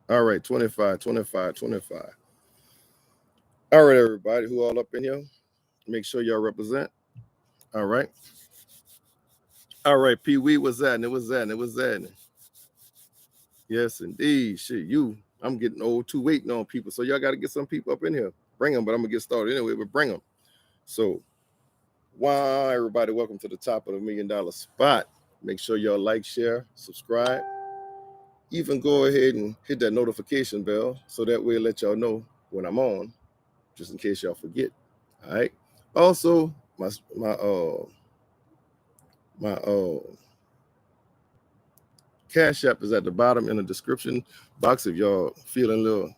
All right, 25, 25, 25. All right, everybody who all up in here, make sure y'all represent. All right. All right, Pee Wee, what's that? And it was that, and it was that. Yes, indeed. Shit, I'm getting old too, waiting on people. So y'all got to get some people up in here. Bring them, but I'm going to get started anyway, but bring them. So, why, everybody, welcome to the top of the $1 million spot. Make sure y'all like, share, subscribe. Even go ahead and hit that notification bell so that way it let y'all know when I'm on, just in case y'all forget. All right. Also, my Cash App is at the bottom in the description box. If y'all feeling a little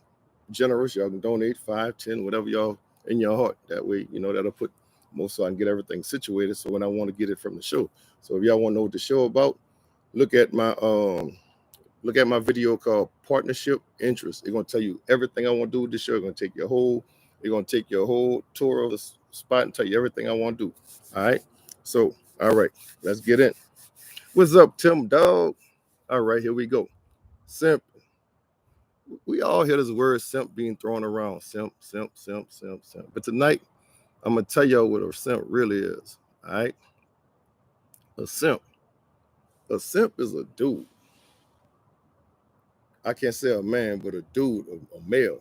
generous, y'all can donate 5, 10, whatever y'all in your heart. That way, that'll put most so I can get everything situated. So when I want to get it from the show. So if y'all want to know what the show about, look at my video called Partnership Interest. It's gonna tell you everything I want to do with this show. It's gonna take your whole tour of the spot and tell you everything I want to do. All right. So, all right, let's get in. What's up, Tim Dog? All right, here we go. Simp. We all hear this word simp being thrown around. Simp, simp, simp, simp, simp. But tonight, I'm gonna tell y'all what a simp really is. All right. A simp. A simp is a dude. I can't say a man, but a dude, a male,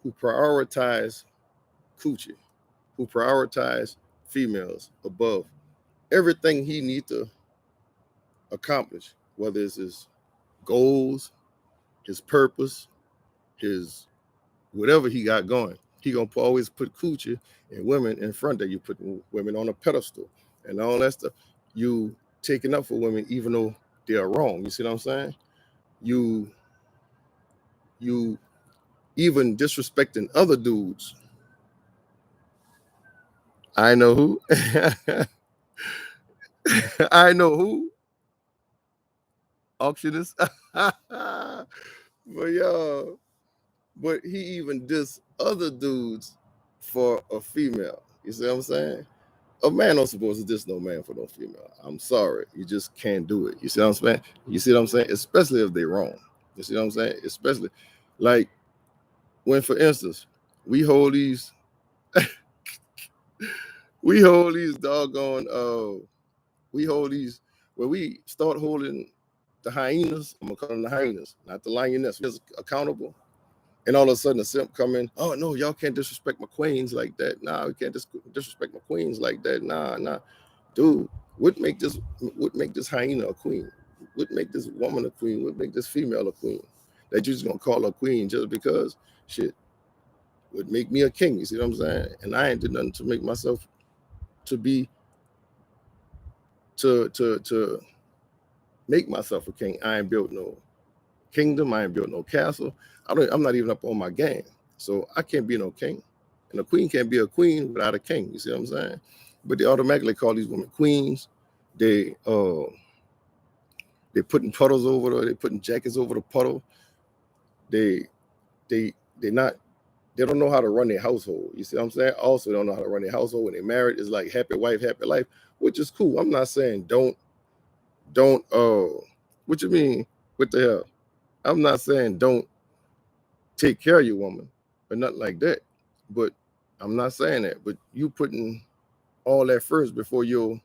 who prioritize coochie, who prioritize females above everything he needs to accomplish, whether it's his goals, his purpose, his whatever he got going. He gonna always put coochie and women in front of you, putting women on a pedestal and all that stuff. You taking up for women even though they're wrong. You see what I'm saying? You you even disrespecting other dudes. I know who. I know who. Auctionist. But y'all, but he even diss other dudes for a female. You see what I'm saying? A man don't supposed to diss no man for no female. I'm sorry. You just can't do it. You see what I'm saying? You see what I'm saying? Especially if they're wrong. You see what I'm saying? Especially like when, for instance, we hold these we hold these doggone we hold these when we start holding the hyenas, I'm gonna call them the hyenas, not the lioness, just accountable. And all of a sudden the simp come in, oh no, y'all can't disrespect my queens like that. Nah, we can't disrespect my queens like that. Nah. Dude, what make this hyena a queen? What make this woman a queen? What make this female a queen? That you just gonna call her queen just because shit would make me a king. You see what I'm saying? And I ain't did nothing to make myself to be to make myself a king. I ain't built no kingdom. I ain't built no castle. I'm not even up on my game. So I can't be no king. And a queen can't be a queen without a king. You see what I'm saying? But they automatically call these women queens. They they're putting puddles over there, they're putting jackets over the puddle. They they they not they don't know how to run their household. You see what I'm saying? Also, they don't know how to run their household when they're married. It's like happy wife, happy life, which is cool. I'm not saying don't what you mean? What the hell? I'm not saying don't take care of your woman or nothing like that. But I'm not saying that. But you putting all that first before your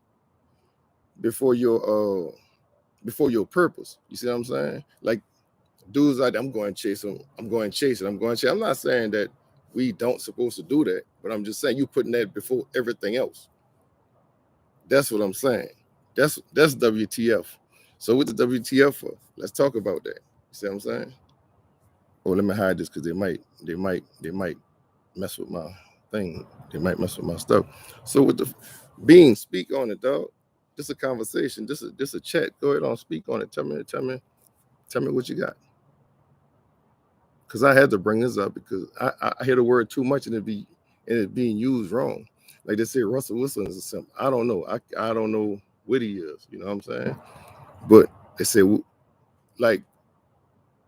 before your purpose. You see what I'm saying? Like dudes like I'm going to chase them. I'm going to chase it. I'm going to chase. I'm not saying that we don't supposed to do that, but I'm just saying you putting that before everything else. That's what I'm saying. That's WTF. So what the WTF for? Let's talk about that. You see what I'm saying? Oh, let me hide this because they might mess with my thing. They might mess with my stuff. So with the being, speak on it, dog. This a conversation. This a chat. Go ahead on, speak on it. Tell me what you got. Because I had to bring this up because I hear the word too much and it being used wrong. Like they say, Russell Wilson is a simp. I don't know. I don't know what he is. You know what I'm saying? But they say like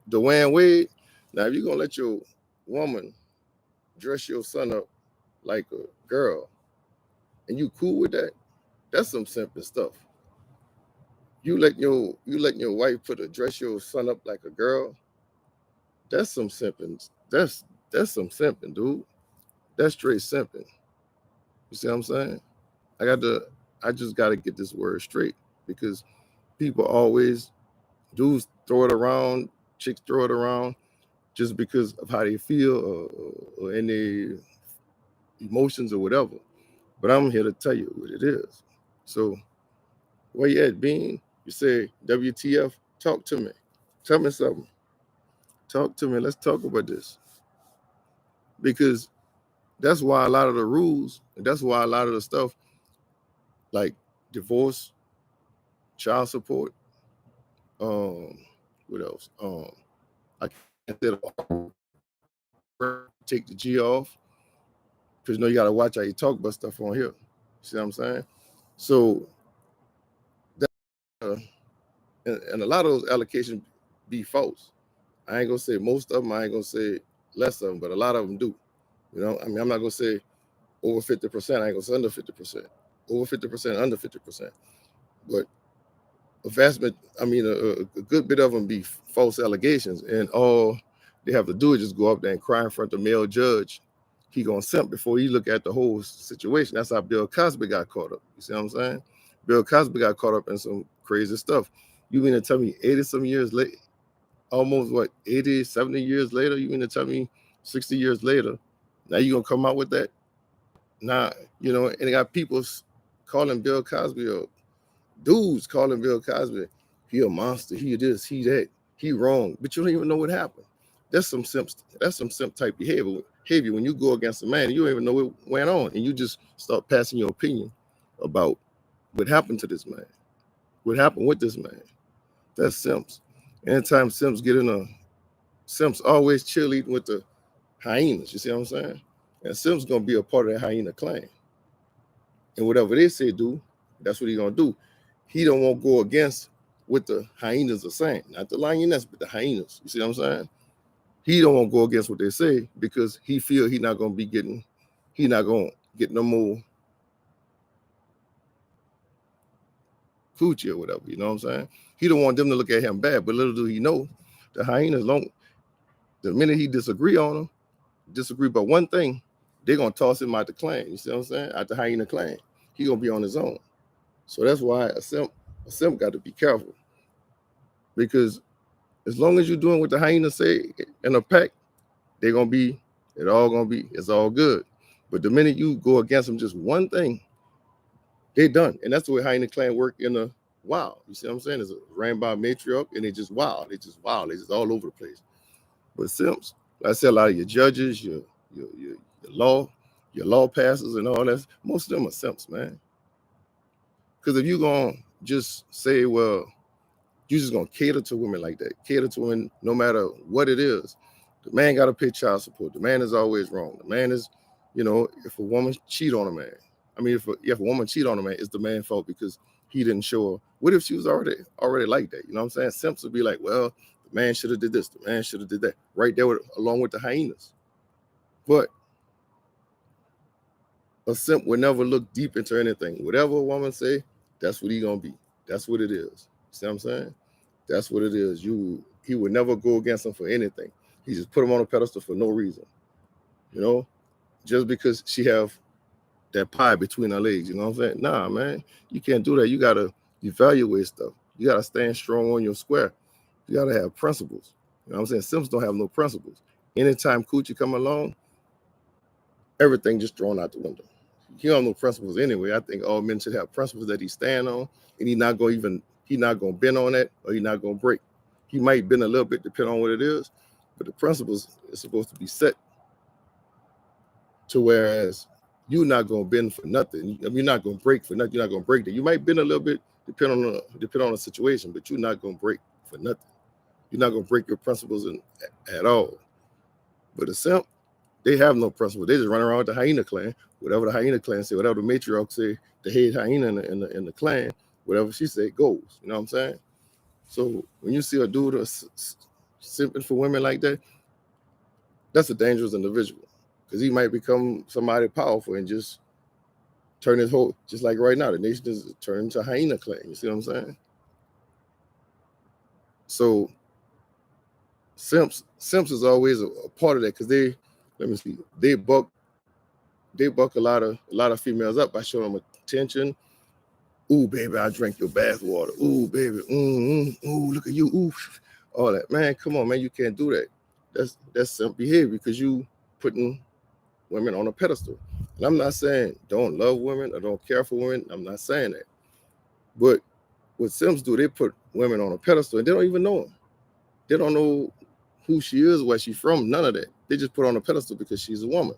Dwayne Wade. Now if you're gonna let your woman dress your son up like a girl, and you cool with that, that's some simple stuff. You let your wife dress your son up like a girl. That's some simping. That's some simping, dude. That's straight simping. You see what I'm saying? I just gotta get this word straight, because people always, dudes throw it around, chicks throw it around just because of how they feel, or in their emotions or whatever. But I'm here to tell you what it is. So where you at, Bean? You say WTF? Talk to me. Tell me something. Talk to me. Let's talk about this. Because that's why a lot of the rules, and that's why a lot of the stuff like divorce, child support, what else? I can't take the G off, because you gotta watch how you talk about stuff on here. See what I'm saying? So that, and a lot of those allocations be false. I ain't gonna say most of them. I ain't gonna say less of them, but a lot of them do. I mean, I'm not gonna say over 50%. I ain't gonna say under 50%. Over 50%, under 50%. But a good bit of them be false allegations, and all they have to do is just go up there and cry in front of the male judge. He gonna simp before he look at the whole situation. That's how Bill Cosby got caught up. You see what I'm saying? Bill Cosby got caught up in some crazy stuff. You mean to tell me 80 some years later, almost what, 80, 70 years later, you mean to tell me 60 years later, now you gonna come out with that? Nah, and they got people calling Bill Cosby, or dudes calling Bill Cosby, he a monster, he this, he that, he wrong, but you don't even know what happened. That's some simp type behavior when you go against a man and you don't even know what went on, and you just start passing your opinion about what happened to this man, what happened with this man. That's simps. Anytime simps always cheerleading with the hyenas, you see what I'm saying? And simps gonna be a part of that hyena clan. And whatever they say do, that's what he gonna do. He don't want to go against what the hyenas are saying. Not the lioness, but the hyenas. You see what I'm saying? He don't want to go against what they say, because he feel he not gonna get no more coochie or whatever. You know what I'm saying? He don't want them to look at him bad, but little do he know, the hyenas the minute he disagree about one thing, they're gonna toss him out the clan. You see what I'm saying? Out the hyena clan. He gonna be on his own. So that's why a simp got to be careful, because as long as you're doing what the hyenas say in a pack, it's all good. But the minute you go against them just one thing, they done. And that's the way hyena clan work in the wild. You see what I'm saying? It's a ran by matriarch, and they just wild. They just all over the place. But simps, like I said, a lot of your judges, your law passers and all that, most of them are simps, man. Because if you're gonna just say, well, you're just gonna cater to women like that, cater to women no matter what it is. The man gotta pay child support. The man is always wrong. The man is, if a woman cheat on a man, if a woman cheat on a man, it's the man's fault because he didn't show her. What if she was already like that? You know what I'm saying? Simps would be like, well, the man should have did this, the man should have did that, right there along with the hyenas. But a simp would never look deep into anything. Whatever a woman say, that's what he gonna be. That's what it is. See what I'm saying? That's what it is. He would never go against them for anything. He just put him on a pedestal for no reason. Just because she have that pie between her legs. You know what I'm saying? Nah, man, you can't do that. You gotta evaluate stuff. You gotta stand strong on your square. You gotta have principles. You know what I'm saying? Simps don't have no principles. Anytime coochie come along, everything just thrown out the window. He don't have no principles anyway. I think all men should have principles that he stand on, and he not gonna bend on that, or he not gonna break. He might bend a little bit depending on what it is, but the principles is supposed to be set to whereas you're not gonna bend for nothing. You're not gonna break for nothing. You're not gonna break that. You might bend a little bit depending on the situation, but you're not gonna break for nothing. You're not gonna break your principles at all. But a simp, they have no principle. They just run around with the hyena clan. Whatever the hyena clan say, whatever the matriarch say, the head hyena in the clan, whatever she say goes. You know what I'm saying? So when you see a dude simping for women like that, that's a dangerous individual, because he might become somebody powerful and just turn his whole, just like right now, the nation is turning to hyena clan. You see what I'm saying? So Simps is always a part of that because let me see, they buck a lot of females up by showing them attention. Ooh, baby, I drank your bath water. Ooh, baby, ooh, look at you, ooh, all that. Man, come on, man, you can't do that. That's simp behavior because you putting women on a pedestal. And I'm not saying don't love women or don't care for women. I'm not saying that. But what Sims do, they put women on a pedestal and they don't even know them. They don't know who she is, where she's from, none of that. They just put her on a pedestal because she's a woman.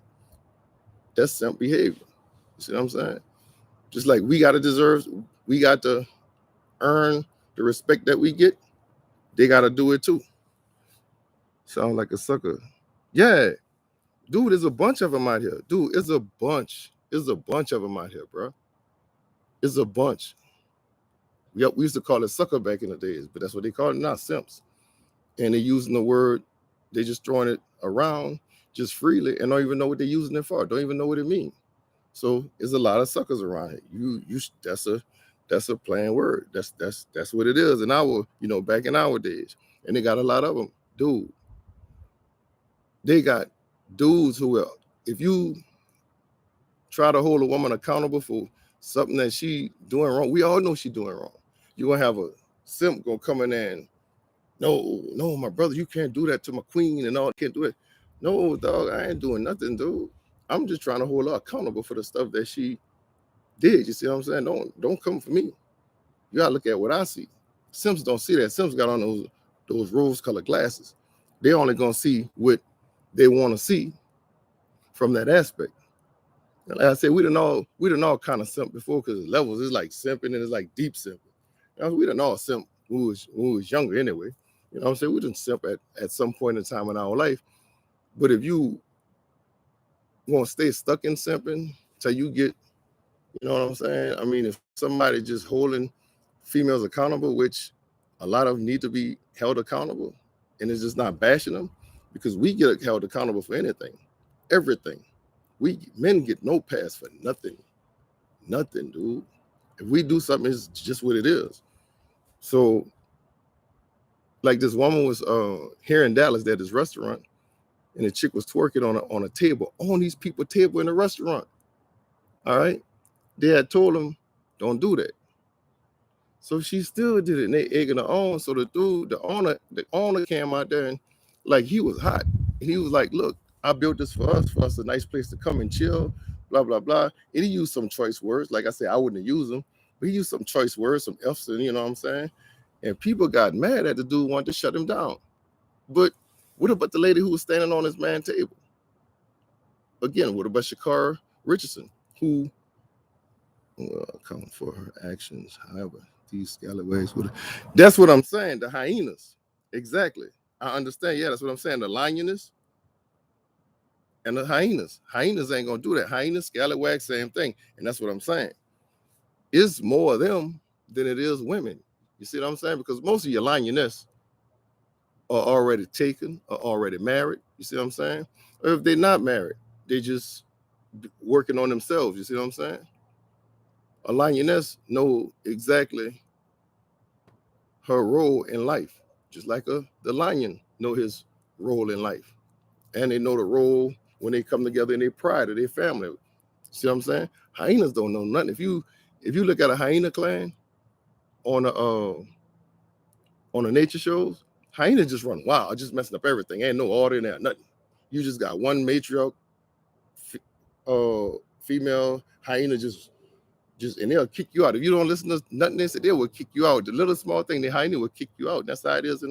That's simp behavior. You see what I'm saying? Just like we got to earn the respect that we get, they got to do it too. Sound like a sucker. Yeah, dude, there's a bunch of them out here. Dude, it's a bunch. There's a bunch of them out here, bro. It's a bunch. Yep, we used to call it sucker back in the days, but that's what they call it now, simps. And they're using the word, they're just throwing it around just freely and don't even know what they're using it for. Don't even know what it means. So there's a lot of suckers around here. That's a plain word. That's what it is. In our, back in our days. And they got a lot of them. Dude, they got dudes who will, if you try to hold a woman accountable for something that she doing wrong, we all know she doing wrong. You're gonna have a simp gonna come in there and no, my brother, you can't do that to my queen and all. Can't do it. No, dog, I ain't doing nothing, dude. I'm just trying to hold her accountable for the stuff that she did. You see what I'm saying? Don't come for me. You gotta look at what I see. Simps don't see that. Simps got on those rose-colored glasses. They only gonna see what they want to see from that aspect. And like I said, we done all kind of simp before because levels is like simping and it's like deep simping. We done all simp when we was younger anyway. You know what I'm saying? We didn't simp at some point in time in our life. But if you want to stay stuck in simping till you get, you know what I'm saying? I mean, if somebody just holding females accountable, which a lot of them need to be held accountable, and it's just not bashing them, because we get held accountable for anything, everything. Men get no pass for nothing, dude. If we do something, it's just what it is. So, like this woman was here in Dallas at this restaurant, and the chick was twerking on a table, on these people's table in the restaurant. All right, they had told him, don't do that. So she still did it, and they egging her on. So the dude, the owner came out there and like he was hot. He was like, "Look, I built this for us a nice place to come and chill, blah blah blah." And he used some choice words. Like I said, I wouldn't have used them, but he used some choice words, some F's, and you know what I'm saying. And people got mad at the dude, wanted to shut him down. But what about the lady who was standing on his man table? Again, what about Shakara Richardson, who account for her actions? However, these scallywags would. That's what I'm saying. The hyenas, exactly. I understand. Yeah, that's what I'm saying. The lioness and the hyenas. Hyenas ain't gonna do that. Hyenas, scallywags, same thing. And that's what I'm saying. It's more of them than it is women. You see what I'm saying? Because most of your lioness are already taken or already married. You see what I'm saying? Or if they're not married, they just working on themselves. You see what I'm saying? A lioness know exactly her role in life, just like the lion know his role in life, and they know the role when they come together in their pride of their family. See what I'm saying? Hyenas don't know nothing. If you look at a hyena clan on the nature shows, hyenas just run wild, just messing up everything. Ain't no order in there, nothing. You just got one matriarch, female hyena just and they'll kick you out. If you don't listen to nothing they say, they will kick you out. The little small thing, the hyena will kick you out. That's how it is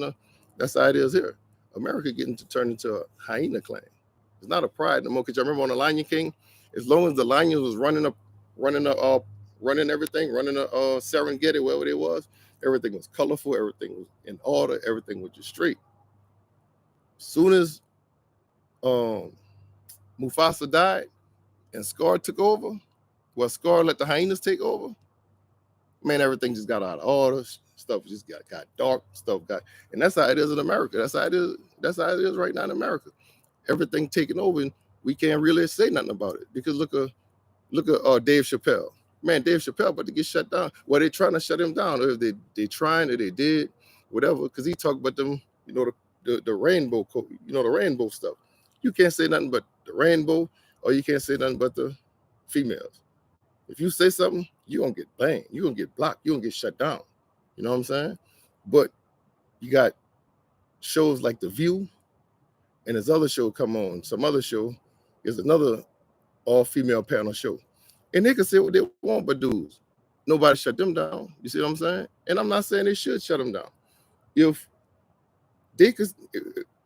that's how it is here. America getting to turn into a hyena clan. It's not a pride no more. Because I remember on the Lion King, as long as the lions was running everything, running a Serengeti, wherever it was, everything was colorful, everything was in order, everything was just straight. Soon as Mufasa died and Scar took over, well, Scar let the hyenas take over, man, everything just got out of order. Stuff just got dark. And that's how it is in America. That's how it is. That's how it is right now in America. Everything taken over, and we can't really say nothing about it because look at Dave Chappelle. Man, Dave Chappelle about to get shut down. Well, they're trying to shut him down, or if they trying or they did, whatever. Because he talked about them, the rainbow code, the rainbow stuff. You can't say nothing but the rainbow, or you can't say nothing but the females. If you say something, you're gonna get banged, you're gonna get blocked, you're gonna get shut down. You know what I'm saying? But you got shows like The View, and this other show come on, some other show is another all-female panel show. And they can say what they want, but dudes, nobody shut them down. You see what I'm saying? And I'm not saying they should shut them down. If they could,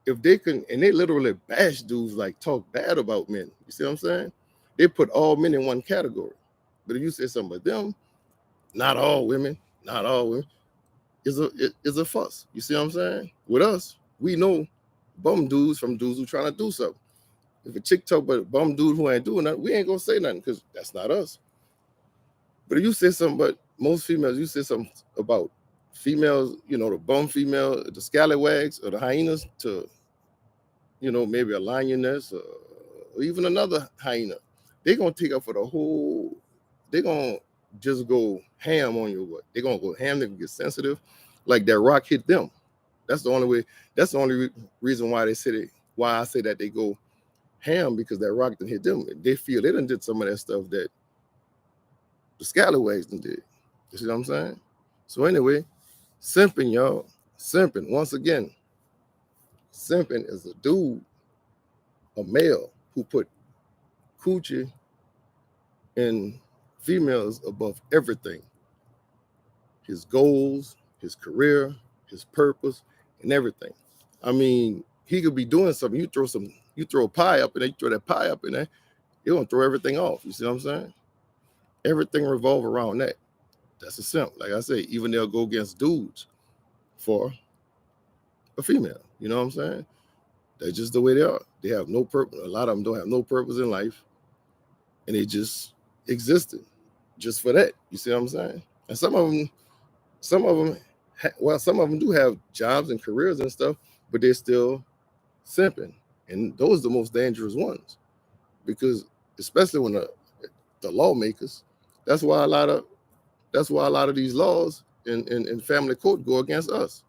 if they can, and they literally bash dudes, like talk bad about men. You see what I'm saying? They put all men in one category. But if you say something about them, not all women, not all women, is a fuss. You see what I'm saying? With us, we know bum dudes from dudes who trying to do something. If a chick talk about a bum dude who ain't doing nothing, we ain't gonna say nothing because that's not us. But if you say something about most females, you say something about females, the bum female, the scallywags or the hyenas to, maybe a lioness or even another hyena, they're gonna take up for the whole, they're gonna just go ham on you. What? They're gonna go ham, they can get sensitive. Like that rock hit them. That's the only way, that's the only reason why they said it, why I say that they go ham, because that rock done hit them. They feel they done did some of that stuff that the scallywags done did. You see what I'm saying? So anyway, simping, y'all. Simping. Once again, simping is a dude, a male, who put coochie and females above everything. His goals, his career, his purpose, and everything. I mean, he could be doing something. You throw a pie up in there, you throw that pie up in there, you're gonna throw everything off. You see what I'm saying? Everything revolves around that. That's a simp. Like I say, even they'll go against dudes for a female. You know what I'm saying? That's just the way they are. They have no purpose. A lot of them don't have no purpose in life, and they just existed just for that. You see what I'm saying? And some of them, some of them do have jobs and careers and stuff, but they're still simping, and those are the most dangerous ones, because especially when the lawmakers, that's why a lot of these laws in family court go against us,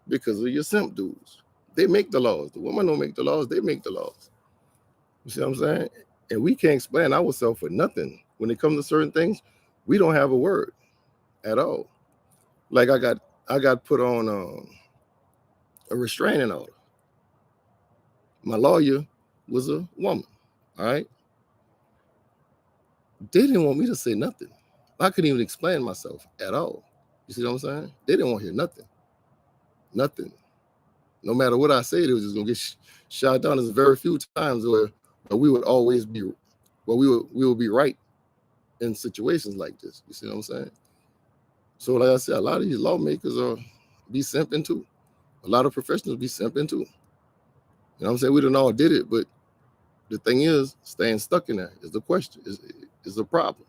because of your simp dudes. They make the laws. The women don't make the laws. They make the laws. You see what I'm saying? And we can't explain ourselves for nothing. When it comes to certain things, we don't have a word at all. Like I got put on a restraining order. My lawyer was a woman. All right. They didn't want me to say nothing. I couldn't even explain myself at all. You see what I'm saying? They didn't want to hear nothing. Nothing. No matter what I said, it was just gonna get shot down. There's very few times where we would always be, we would be right in situations like this. You see what I'm saying? So like I said, a lot of these lawmakers are be simping too. A lot of professionals be simping too. You know what I'm saying? We don't all did it, but the thing is, staying stuck in there is the question, is the problem.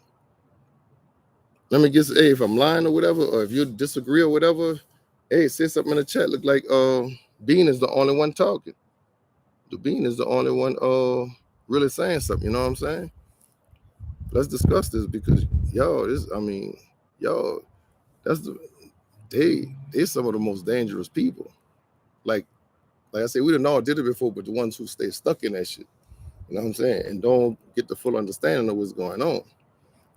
Let me guess, hey, if I'm lying or whatever, or if you disagree or whatever, hey, say something in the chat. Look like Bean is the only one talking. The Bean is the only one really saying something. You know what I'm saying? Let's discuss this, because y'all, that's they some of the most dangerous people. Like I said, we didn't all did it before, but the ones who stay stuck in that shit, you know what I'm saying, and don't get the full understanding of what's going on.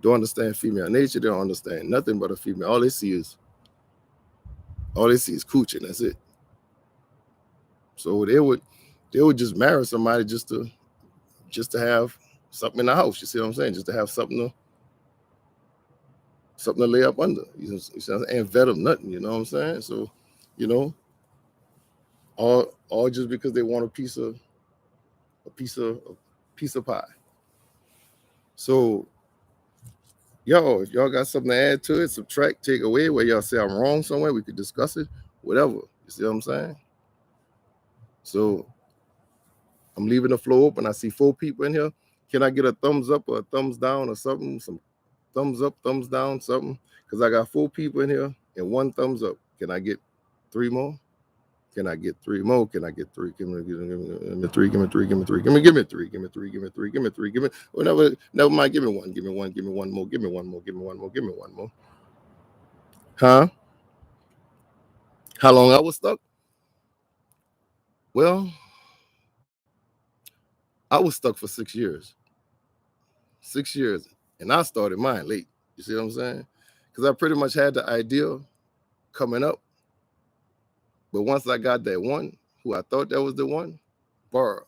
Don't understand female nature. They don't understand nothing but a female. All they see is coochie, and that's it. So they would just marry somebody just to have something in the house. You see what I'm saying? Just to have something to lay up under. You know, and vet them nothing. You know what I'm saying? So, all just because they want a piece of pie. So, if y'all got something to add to it, subtract, take away, where y'all say I'm wrong somewhere, we could discuss it, whatever. You see what I'm saying? So I'm leaving the floor open. I see 4 people in here. Can I get a thumbs up or a thumbs down or something? Some thumbs up, thumbs down, something. Because I got 4 people in here and 1 thumbs up. Can I get 3 more? Can I get 3 more? Can I get 3? Give me 3. Give me 3. Give me 3. Give me 3. Give me 3. Give me 3. Give me 3. Give me. Oh, never mind. Give me 1. Give me 1. Give me 1 more. Give me 1 more. Give me 1 more. Give me 1 more. Huh? How long I was stuck? Well, I was stuck for 6 years. 6 years. And I started mine late. You see what I'm saying? Because I pretty much had the idea coming up. But once I got that one, who I thought that was the one, bruh,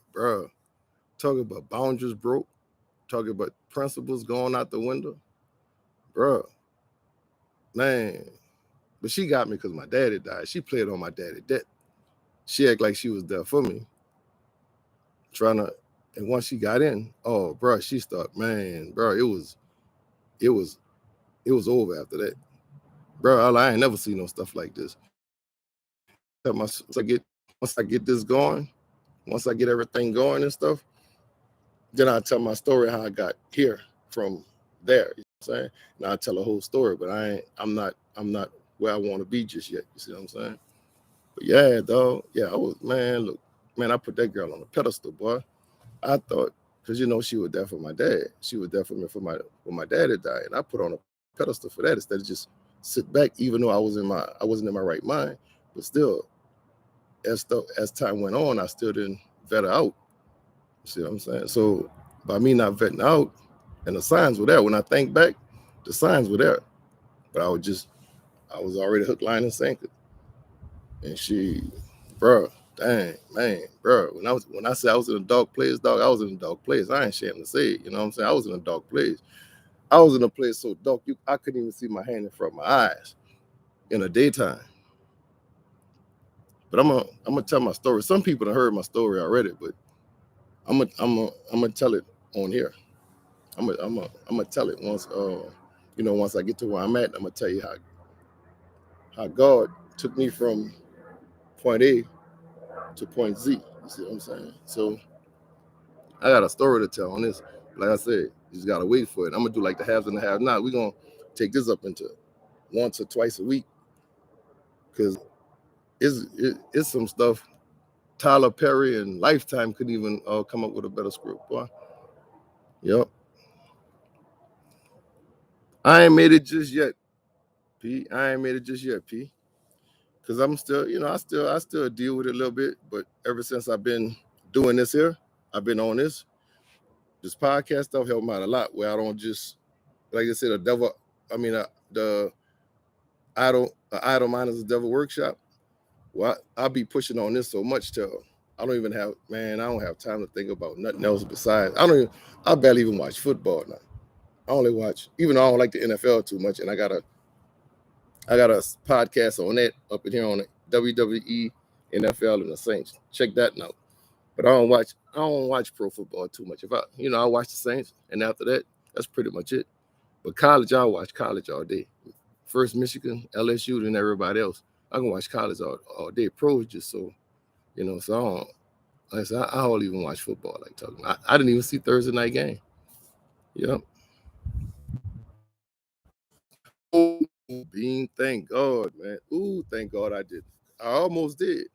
talking about boundaries broke, talking about principles going out the window, bruh, man. But she got me because my daddy died. She played on my daddy debt. She acted like she was there for me, trying to. And once she got in, oh, bro, she started, man, bro, it was, it was over after that, bro. I ain't never seen no stuff like this. Once I get this going, once I get everything going and stuff, then I tell my story how I got here from there. You know what I'm saying? Now I tell a whole story, but I'm not where I want to be just yet. You see what I'm saying? But yeah, dog. Yeah, I was, man, look, man, I put that girl on a pedestal, boy. I thought, because she was there for my dad. She was there for me when my dad had died. And I put her on a pedestal for that instead of just sit back, even though I wasn't in my right mind. But still, as time went on, I still didn't vet her out. You see what I'm saying? So by me not vetting out, and the signs were there. When I think back, the signs were there. But I was already hook, line, and sinker. And she, bro, dang, man, bro. When I say I was in a dark place, dog, I was in a dark place. I ain't ashamed to say it. You know what I'm saying? I was in a dark place. I was in a place so dark I couldn't even see my hand in front of my eyes in the daytime. But I'm gonna tell my story. Some people have heard my story already, but I'm gonna tell it on here. I'm gonna tell it once once I get to where I'm at. I'm gonna tell you how God took me from point A to point Z. You see what I'm saying? So I got a story to tell on this. Like I said, you just gotta wait for it. I'm gonna do like the haves and the have not. We're gonna take this up into once or twice a week because it's some stuff Tyler Perry and Lifetime couldn't even come up with a better script, boy. Yep. I ain't made it just yet, P. I ain't made it just yet, P. Cause I'm still, I still deal with it a little bit. But ever since I've been doing this here, I've been on this podcast stuff helped me out a lot. Where I don't just, like I said, the devil. I mean, the idle mind is a devil workshop. Well, I'll be pushing on this so much till I don't even have, man. I don't have time to think about nothing else besides. I barely even watch football now. I only watch, even though I don't like the NFL too much, and I got a podcast on that up in here on it, WWE, NFL, and the Saints. Check that out. But I don't watch pro football too much. If I watch the Saints, and after that, that's pretty much it. But college, I watch college all day. First Michigan, LSU, and everybody else. I can watch college all day. Pro is just so, so I don't even watch football like talking. I didn't even see Thursday night game. Yep. Oh, Bean, thank God, man. Ooh, thank God I did. I almost did.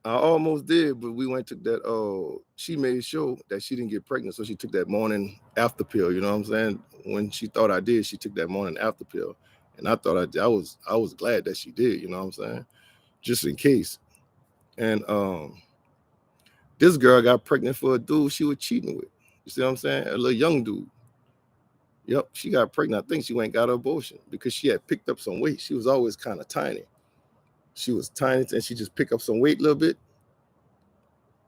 But we went to that. She made sure that she didn't get pregnant, so she took that morning after pill. You know what I'm saying? When she thought I did, she took that morning after pill, and I thought I did. I was glad that she did. You know what I'm saying? Just in case. And this girl got pregnant for a dude she was cheating with. You see what I'm saying? A little young dude. Yep, she got pregnant. I think she went and got an abortion because she had picked up some weight. She was always kind of tiny. She was tiny, and she just picked up some weight a little bit,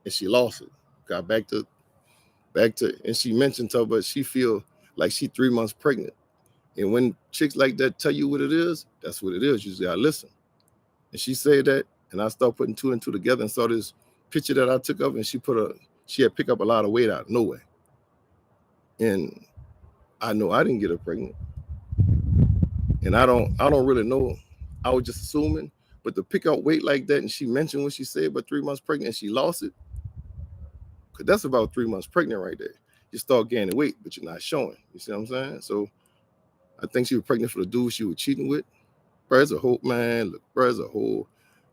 and she lost it. Got and she mentioned to her, but she feel like she 3 months pregnant. And when chicks like that tell you what it is, that's what it is. You just gotta listen. And she said that, and I started putting two and two together and saw this picture that I took of, and she had picked up a lot of weight out of nowhere. And I know I didn't get her pregnant. And I don't really know. I was just assuming, but to pick up weight like that, and she mentioned what she said, but 3 months pregnant, and she lost it. Cause that's about 3 months pregnant right there. You start gaining weight, but you're not showing. You see what I'm saying? So I think she was pregnant for the dude she was cheating with. Bro, as a whole, man, look, bro, as a whole,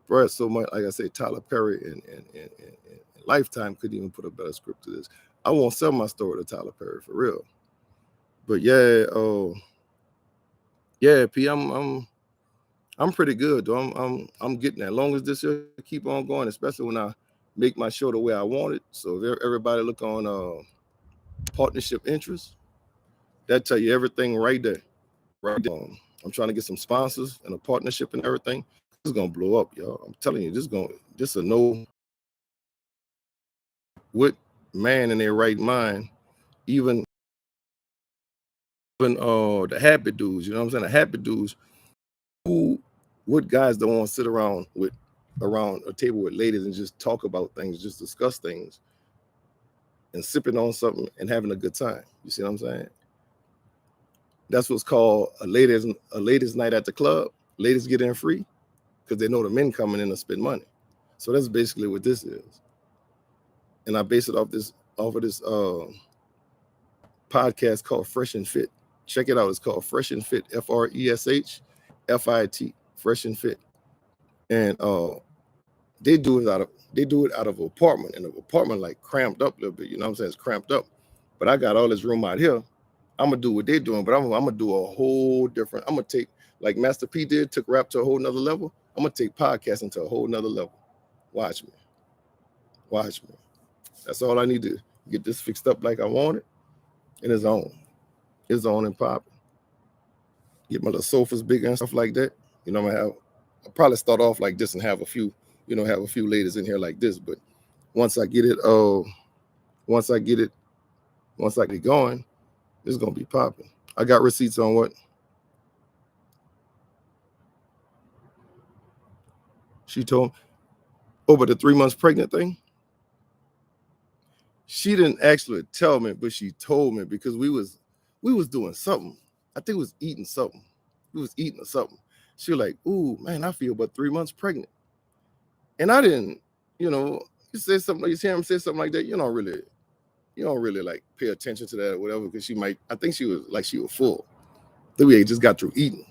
bro, so much, like I say, Tyler Perry and Lifetime couldn't even put a better script to this. I won't sell my story to Tyler Perry for real. But yeah, yeah, P, I'm pretty good though. I'm getting that. As long as this year keep on going, especially when I make my show the way I want it. So if everybody look on partnership interest, that tell you everything right there. Right there. I'm trying to get some sponsors and a partnership and everything. This is gonna blow up, y'all. I'm telling you, this a no what man in their right mind, even the happy dudes, you know what I'm saying? The happy dudes who what guys don't want to sit around a table with ladies and just talk about things, just discuss things and sipping on something and having a good time. You see what I'm saying? That's what's called a ladies night at the club. Ladies get in free because they know the men coming in to spend money. So that's basically what this is. And I base it off of this podcast called Fresh and Fit. Check it out. It's called Fresh and Fit, FRESHFIT, Fresh and Fit. And they do it out of an apartment, and the apartment like cramped up a little bit. You know what I'm saying? It's cramped up. But I got all this room out here. I'm gonna do what they're doing, but I'm gonna do a whole different. I'm gonna take like Master P did, took rap to a whole nother level. I'm gonna take podcasting to a whole nother level. Watch me. Watch me. That's all I need to get this fixed up like I want it. And it's on. It's on and popping. Get my little sofas bigger and stuff like that. You know, I'll probably start off like this and have a few ladies in here like this. But once I get it going, it's gonna be popping. I got receipts on what? She told me over the 3 months pregnant thing. She didn't actually tell me, but she told me because we was doing something. I think we was eating something. We was eating or something. She was like, "Ooh, man, I feel about 3 months pregnant." And I didn't, you say something, you hear him say something like that, you don't really like pay attention to that or whatever, because I think she was full. Then we just got through eating.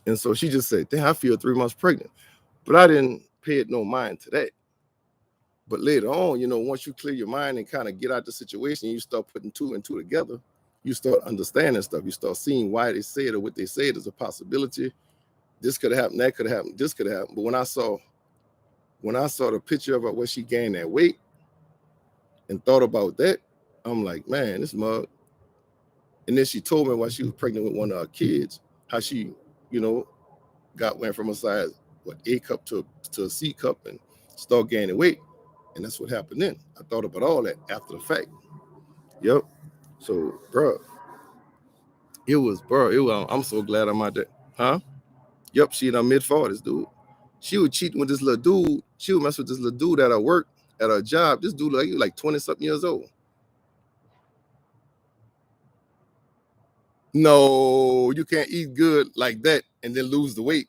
And so she just said, "Damn, I feel 3 months pregnant." But I didn't pay it no mind to that. But later on, once you clear your mind and kind of get out the situation, you start putting two and two together. You start understanding stuff. You start seeing why they say it or what they say it is a possibility. This could have happened, that could have happened, this could have happened. But when I saw the picture of her where she gained that weight and thought about that, I'm like, man, this mug. And then she told me while she was pregnant with one of her kids, how she, went from a size A cup to a C cup and start gaining weight. And that's what happened then. I thought about all that after the fact. Yep. So, I'm so glad I'm out there. Huh? Yep, she in her mid-40s, dude. She was cheating with this little dude. She would mess with this little dude at her work, at her job. This dude, he was like 20-something years old. No, you can't eat good like that and then lose the weight.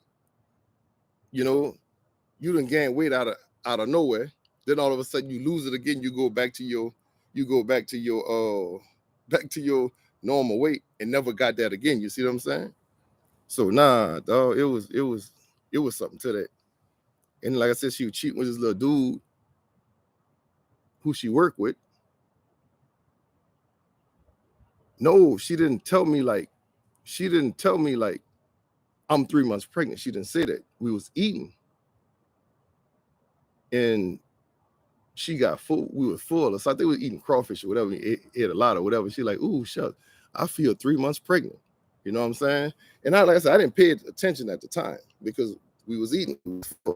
You done gain weight out of nowhere. Then all of a sudden you lose it again. You go back to your back to your normal weight and never got that again. You see what I'm saying? So nah, dog, it was something to that. And like I said, she was cheating with this little dude who she worked with. No, she didn't tell me like I'm 3 months pregnant. She didn't say that. We was eating and she got full. We were full. So I think we were eating crawfish or whatever. We ate a lot or whatever. She like, "Ooh, shucks, I feel 3 months pregnant." You know what I'm saying? And like I said, I didn't pay attention at the time because we was eating.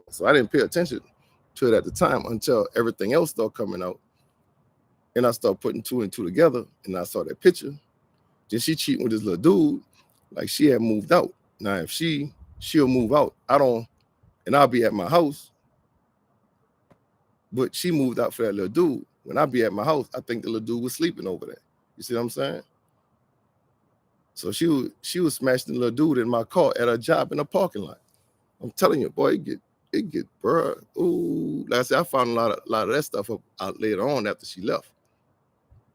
So I didn't pay attention to it at the time until everything else started coming out. And I started putting two and two together. And I saw that picture. Then she cheating with this little dude. Like she had moved out. Now, if she'll move out, and I'll be at my house. But she moved out for that little dude. When I be at my house, I think the little dude was sleeping over there. You see what I'm saying? So she was smashing the little dude in my car at her job in a parking lot. I'm telling you, boy, it get bruh. Ooh, like I said, I found a lot of that stuff out later on after she left.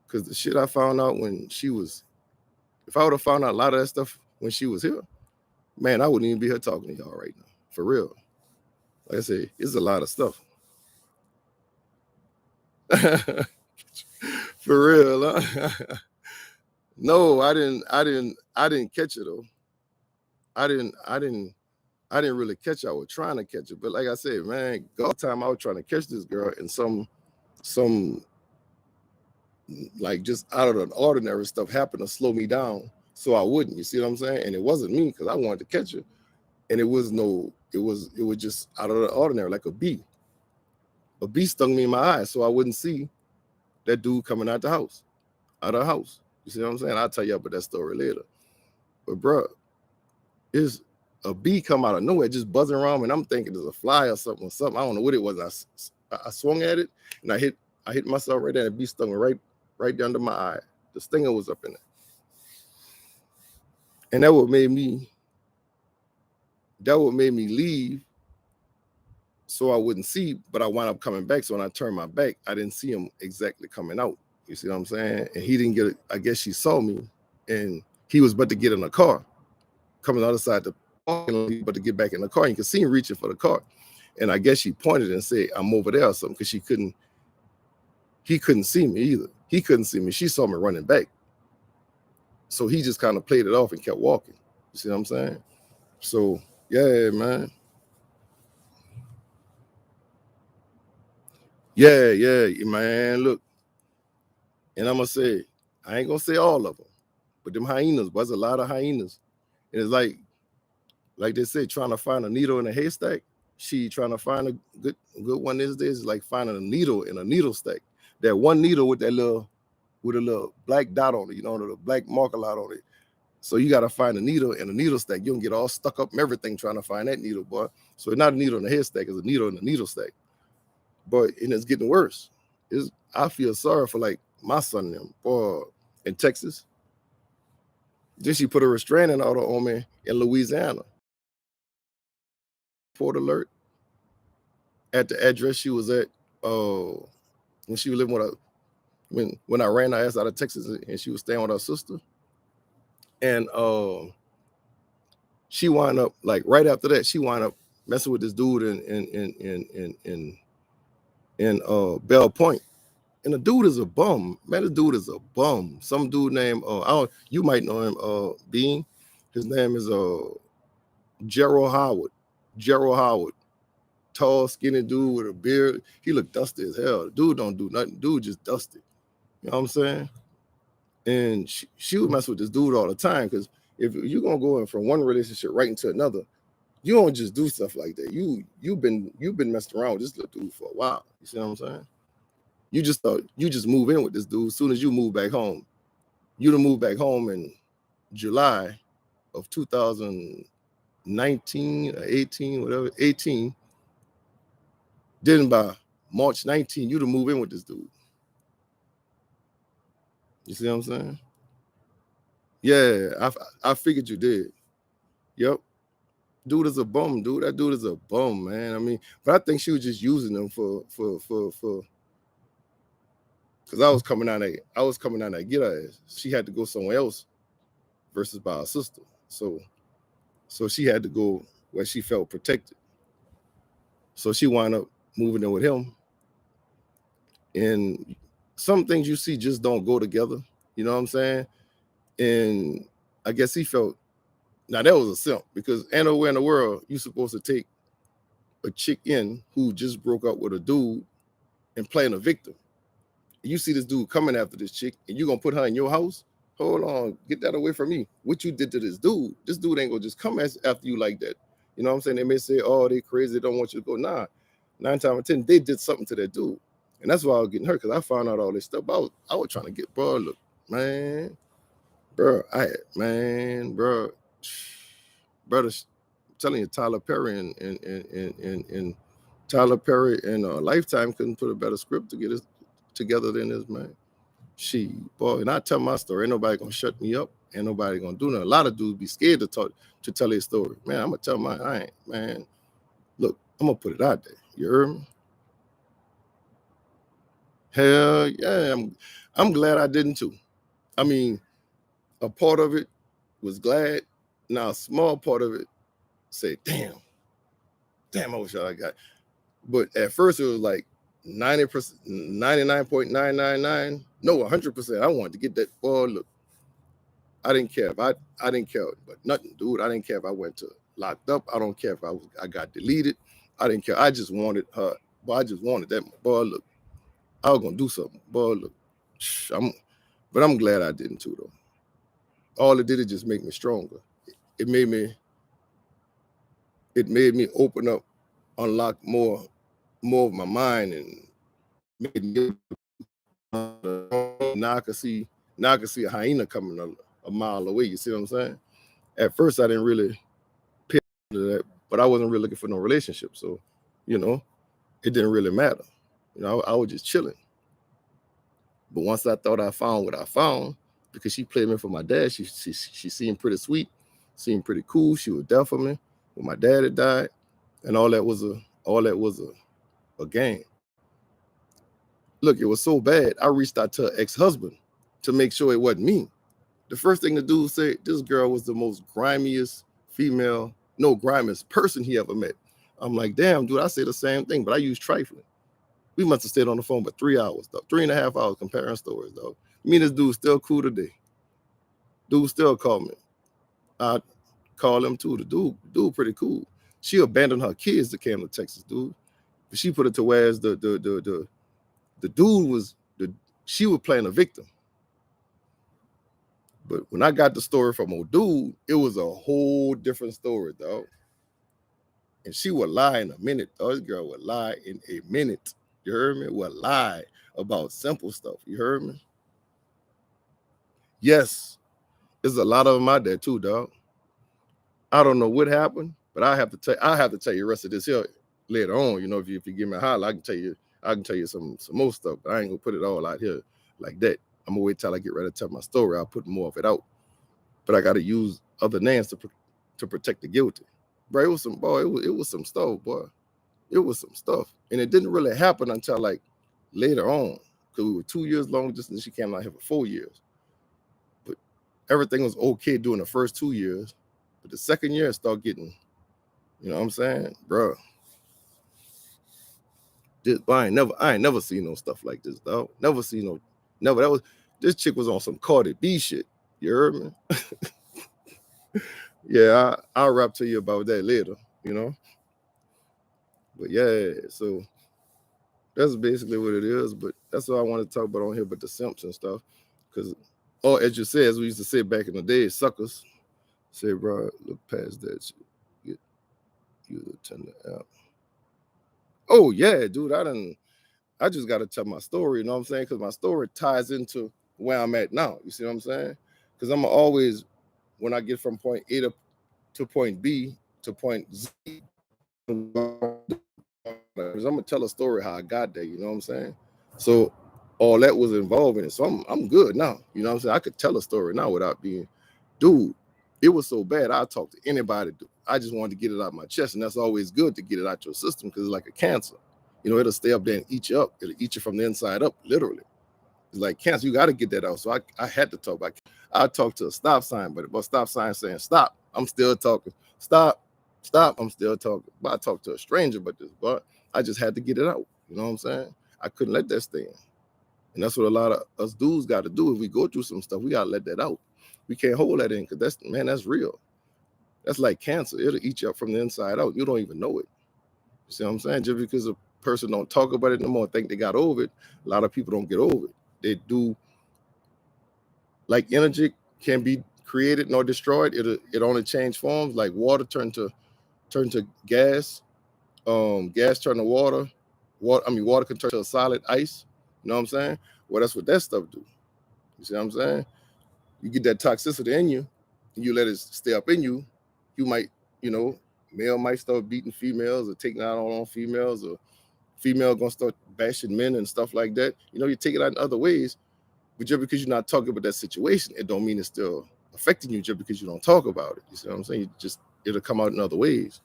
Because the shit I found out if I would have found out a lot of that stuff when she was here, man, I wouldn't even be here talking to y'all right now. For real. Like I said, it's a lot of stuff. For real, huh? No, I didn't catch it though. I didn't I didn't really catch her. I was trying to catch her. But like I said, man, God time I was trying to catch this girl, and some like just out of the ordinary stuff happened to slow me down so I wouldn't. You see what I'm saying? And it wasn't me, because I wanted to catch her. And it was just out of the ordinary, like a bee. A bee stung me in my eye, so I wouldn't see that dude coming out the house. Out of the house. You see what I'm saying? I'll tell you about that story later. But bro, is a bee come out of nowhere just buzzing around, and I'm thinking there's a fly or something. I don't know what it was. I swung at it, and I hit myself right there, and the bee stung me right under my eye. The stinger was up in there. And that what made me leave, so I wouldn't see, but I wound up coming back. So when I turned my back, I didn't see him exactly coming out. You see what I'm saying? And he didn't get it. I guess she saw me, and he was about to get in a car, coming out of the parking lot, but to get back in the car. You can see him reaching for the car. And I guess she pointed and said, I'm over there or something, because he couldn't see me either. He couldn't see me. She saw me running back. So he just kind of played it off and kept walking. You see what I'm saying? So, yeah, man. Yeah, man. Look, and I'm going to say, I ain't going to say all of them, but them hyenas, there's a lot of hyenas. And it's like they say, trying to find a needle in a haystack. She trying to find a good one these days is like finding a needle in a needle stack. That one needle with a little black dot on it, the black marker out on it. So you got to find a needle in a needle stack. You don't get all stuck up in everything trying to find that needle, boy. So it's not a needle in a haystack, it's a needle in a needle stack. But and it's getting worse. I feel sorry for like my son and them, boy, in Texas. Then she put a restraining order on me in Louisiana. Port alert at the address she was at when she was living with her, when I ran her ass out of Texas, and she was staying with her sister. And she wound up, like right after that, she wound up messing with this dude in Bell Point. And the dude is a bum. Man, the dude is a bum. Some dude named you might know him, Bean. His name is Gerald Howard. Gerald Howard. Tall, skinny dude with a beard. He looked dusty as hell. The dude don't do nothing. Dude just dusty. You know what I'm saying? And she would mess with this dude all the time, because if you're gonna go in from one relationship right into another, you don't just do stuff like that. You've been messing around with this little dude for a while. You see what I'm saying? You just thought you just move in with this dude as soon as you move back home. You'd have moved back home in July of 2019 or 18, whatever, 18. Then by March 19, you'd have moved in with this dude. You see what I'm saying? Yeah, I figured you did. Yep. Dude is a bum, dude. That dude is a bum, man. I mean, but I think she was just using them for because I was coming out there get her ass. She had to go somewhere else versus by her sister. So she had to go where she felt protected. So she wound up moving in with him. And some things you see just don't go together. You know what I'm saying? And I guess he felt, now that was a simp, because ain't nowhere in the world you supposed to take a chick in who just broke up with a dude and playing a victim. You see this dude coming after this chick, and you gonna put her in your house? Hold on, get that away from me. What you did to this dude ain't gonna just come after you like that. You know what I'm saying? They may say, oh, they crazy, they don't want you to go. Nah, 9 times out of 10, they did something to that dude. And that's why I was getting hurt, because I found out all this stuff. I was trying to get, bro, look, man, bro, brother, I'm telling you, Tyler Perry and Lifetime couldn't put a better script to get us together than this, man. Boy, and I tell my story, ain't nobody gonna shut me up, ain't nobody gonna do nothing. A lot of dudes be scared to tell their story. Man, I'm gonna tell mine. I ain't, man. Look, I'm gonna put it out there. You heard me? Hell yeah, I'm glad I didn't too. I mean, a part of it was glad. Now a small part of it said, damn, I wish I got. But at first it was like 90%, 99.999, no, 100%. I wanted to get that. Boy, look, I didn't care. I didn't care, but nothing, dude. I didn't care if I went to locked up. I don't care if I got deleted. I didn't care. I just wanted her. Boy, I just wanted that. Boy, look, I was gonna do something. Boy, look, but I'm glad I didn't too though. All it did is just make me stronger. It made me open up, unlock more of my mind, and made me now I can see a hyena coming a mile away. You see what I'm saying? At first, I didn't really pay attention to that, but I wasn't really looking for no relationship, so you know, it didn't really matter. You know, I was just chilling. But once I thought I found what I found, because she played me for my dad, she seemed pretty sweet, seemed pretty cool. She was there for me when my dad had died, and all that was a game. Look, it was so bad. I reached out to her ex-husband to make sure it wasn't me. The first thing the dude said, this girl was the most grimiest grimiest person he ever met. I'm like, damn, dude, I say the same thing, but I use trifling. We must have stayed on the phone for 3 hours, though. 3.5 hours comparing stories, though. Me and this dude still cool today. Dude still call me. I call him too. The dude pretty cool. She abandoned her kids that came to Texas, dude. But she put it to whereas the dude was she was playing a victim. But when I got the story from old dude, it was a whole different story, dog. And she would lie in a minute. Dog. This girl would lie in a minute. You heard me? Would lie about simple stuff. You heard me? Yes, there's a lot of them out there too, dog. I don't know what happened, but I have to tell you the rest of this here later on. You know, if you give me a holler, I can tell you some more stuff, but I ain't gonna put it all out here like that. I'm gonna wait till I get ready to tell my story. I'll put more of it out. But I gotta use other names to protect the guilty. Bro, it was some stuff, boy. It was some stuff. And it didn't really happen until like later on. Because we were 2 years long distance. She came out here for 4 years. But everything was okay during the first 2 years. But the second year it started getting, you know what I'm saying? Bro. I ain't never seen no stuff like this, dog. Never seen never. This chick was on some Cardi B shit. You heard me? Yeah, I'll rap to you about that later, you know. But yeah, so that's basically what it is. But that's what I want to talk about on here, but the Simps and stuff. Because, as you said, as we used to say back in the day, suckers. Say, bro, look past that shit. Get you to turn the app. Oh yeah, dude, I just got to tell my story, you know what I'm saying? Because my story ties into where I'm at now. You see what I'm saying? Because I'm always, when I get from point A to point B to point Z, because I'm gonna tell a story how I got there. You know what I'm saying? So all that was involved in it. So I'm good now. You know what I'm saying? I could tell a story now without being, dude. It was so bad. I talk to anybody. Dude. I just wanted to get it out my chest, and that's always good to get it out your system because it's like a cancer. You know, it'll stay up there and eat you up. It'll eat you from the inside up, literally. It's like cancer. You got to get that out. So I had to talk about. I talked to a stop sign, but a stop sign saying stop. I'm still talking. Stop. Stop. I'm still talking. But I talked to a stranger about this, but I just had to get it out. You know what I'm saying? I couldn't let that stay in. And that's what a lot of us dudes got to do. If we go through some stuff, we got to let that out. We can't hold that in because that's real. That's like cancer. It'll eat you up from the inside out. You don't even know it. You see what I'm saying? Just because a person don't talk about it no more, think they got over it, a lot of people don't get over it. They do. Like energy can be created nor destroyed. It only change forms. Like water turn to gas. Gas turn to water. Water can turn to a solid ice. You know what I'm saying? Well, that's what that stuff do. You see what I'm saying? You get that toxicity in you, and you let it stay up in you, you might, male might start beating females or taking out on females, or female gonna start bashing men and stuff like that. You take it out in other ways, but just because you're not talking about that situation, it don't mean it's still affecting you just because you don't talk about it. You see what I'm saying? It'll come out in other ways.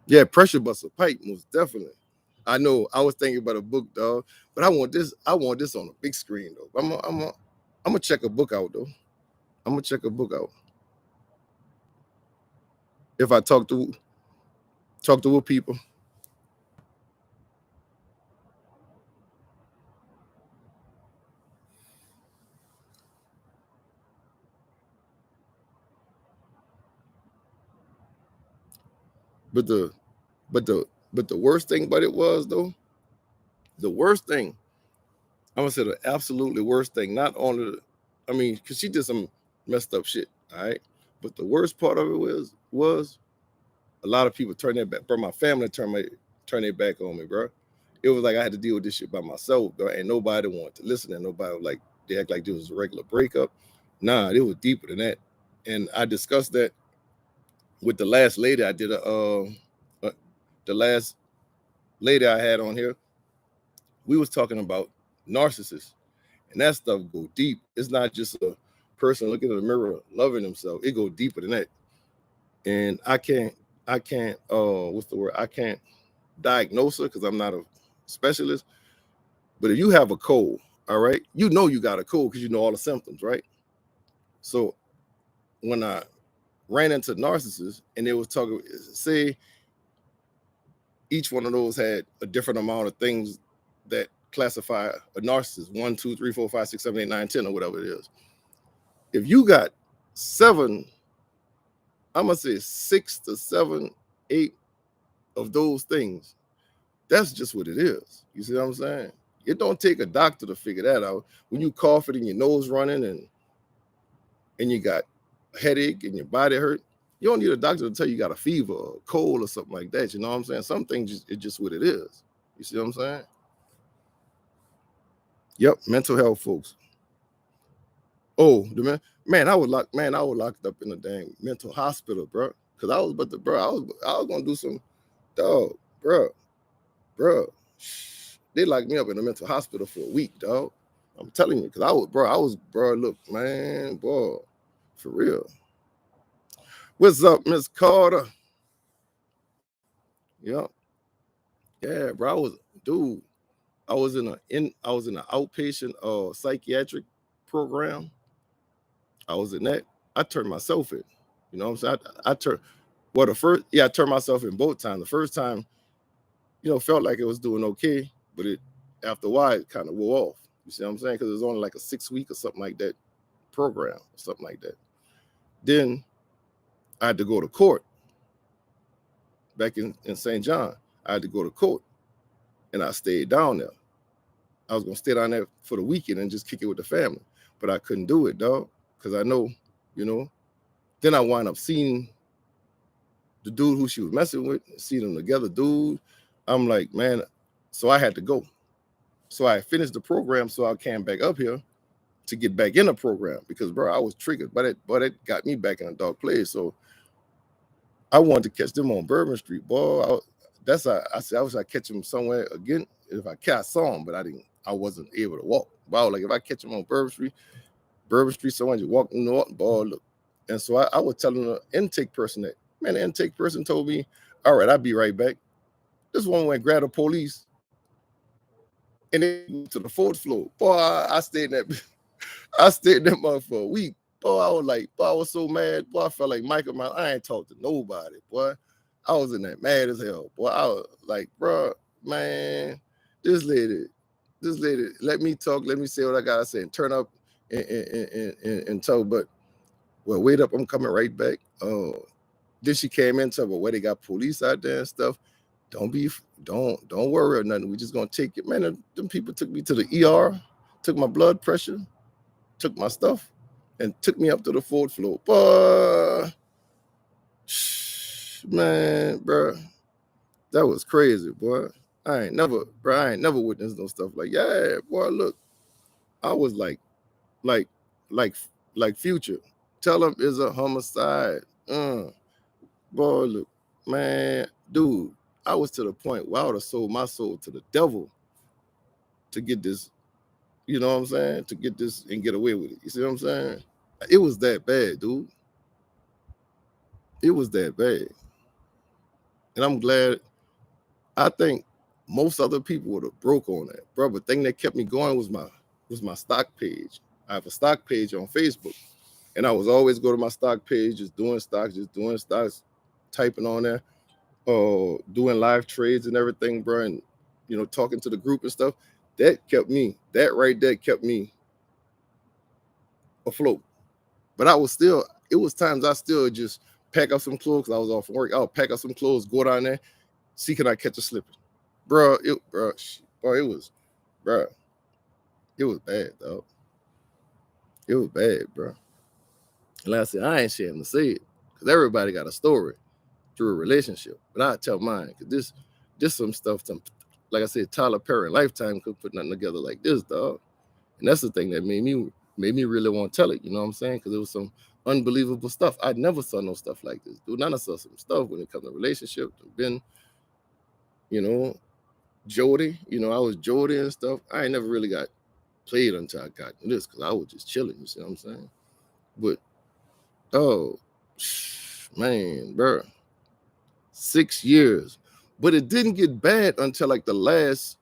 Yeah, pressure busts a pipe, most definitely. I know. I was thinking about a book, dog, but I want this on a big screen, though. I'm gonna check a book out, though. I'm gonna check a book out. If I talk to what people. But the but the but the worst thing about it was though, the worst thing, I'm gonna say the absolutely worst thing, not only I mean, because she did some messed up shit, all right. But the worst part of it was a lot of people turned their back, bro. My family turned their back on me, bro. It was like I had to deal with this shit by myself, bro. And nobody wanted to listen, and nobody was like they act like this was a regular breakup. Nah, it was deeper than that. And I discussed that with the last lady I did the last lady I had on here. We was talking about narcissists, and that stuff go deep. It's not just a person looking in the mirror loving himself. It go deeper than that. And I can't what's the word? I can't diagnose her because I'm not a specialist. But if you have a cold, all right, you know you got a cold because you know all the symptoms, right? So when I ran into narcissists and they was talking, say each one of those had a different amount of things that classify a narcissist: 1, 2, 3, 4, 5, 6, 7, 8, 9, 10, or whatever it is. If you got 7, I'm gonna say 6 to 7, 8 of those things, that's just what it is. You see what I'm saying? It don't take a doctor to figure that out. When you coughing and your nose running and you got a headache and your body hurt, you don't need a doctor to tell you got a fever or a cold or something like that. You know what I'm saying? Some things it's just what it is. You see what I'm saying? Yep, mental health, folks. Oh, I was locked up in a dang mental hospital, bro. Cause I was gonna do some dog, bro. They locked me up in a mental hospital for a week, dog. I'm telling you, cause bro. Look, man, boy, for real. What's up, Miss Carter? Yep, yeah, bro. Dude. I was in an outpatient psychiatric program. I was in that. I turned myself in. You know what I'm saying? I turned I turned myself in both times. The first time, felt like it was doing okay, but it after a while it kind of wore off. You see what I'm saying? Because it was only like a 6 week or something like that program, or something like that. Then I had to go to court back in St. John. I had to go to court and I stayed down there. I was gonna stay down there for the weekend and just kick it with the family. But I couldn't do it, dog. Because I know, you know, then I wind up seeing the dude who she was messing with, see them together, dude. I'm like, man, so I had to go. So I finished the program, so I came back up here to get back in the program because, bro, I was triggered, but it got me back in a dark place. So I wanted to catch them on Bourbon Street, boy. That's how I said I wish I catch them somewhere again. If I saw them, but I wasn't able to walk. Wow, like if I catch them on Bourbon Street, someone just walking north, boy, look. And so I was telling the intake person that, man, the intake person told me, all right, I'll be right back. This one went grab the police and then moved to the 4th floor. Boy, I stayed in that I stayed in that mother for a week. Boy, I was so mad. Boy, I felt like Michael Myers. I ain't talked to nobody, boy. I was in that mad as hell. Boy, I was like, bro, man, this lady, let me talk, let me say what I gotta say and turn up and talk. But well, wait up, I'm coming right back. Then she came in talking about where they got police out there and stuff. Don't worry or nothing. We just gonna take it. Man, them people took me to the ER, took my blood pressure, took my stuff, and took me up to the 4th floor. Boy, man, bro, that was crazy, boy. I ain't never witnessed no stuff like, yeah, boy. Look, I was like, like, like Future. Tell him is a homicide. Boy, look, man, dude, I was to the point where I would have sold my soul to the devil to get this. You know what I'm saying? To get this and get away with it. You see what I'm saying? It was that bad, dude. It was that bad. And I'm glad. I think most other people would have broke on that, bro. But the thing that kept me going was my stock page. I have a stock page on Facebook, and I was always go to my stock page, just doing stocks, typing on there, doing live trades and everything, bro, and talking to the group and stuff. That right there kept me afloat. But it was times I still just pack up some clothes, 'cause I was off from work. I'll pack up some clothes, go down there, see can I catch a slipping. Bro, it was, bro, it was bad, dog. It was bad, bro. And like I said, I ain't ashamed to say it, because everybody got a story through a relationship. But I tell mine, because this some stuff, like I said, Tyler Perry Lifetime could put nothing together like this, dog. And that's the thing that made me really want to tell it, you know what I'm saying? Because it was some unbelievable stuff. I never saw no stuff like this, dude. None of saw some stuff when it comes to relationships. Been, you know, Jody, I was Jody and stuff. I ain't never really got played until I got in this, because I was just chilling, you see what I'm saying? But, oh, man, bro, 6 years. But it didn't get bad until like the last,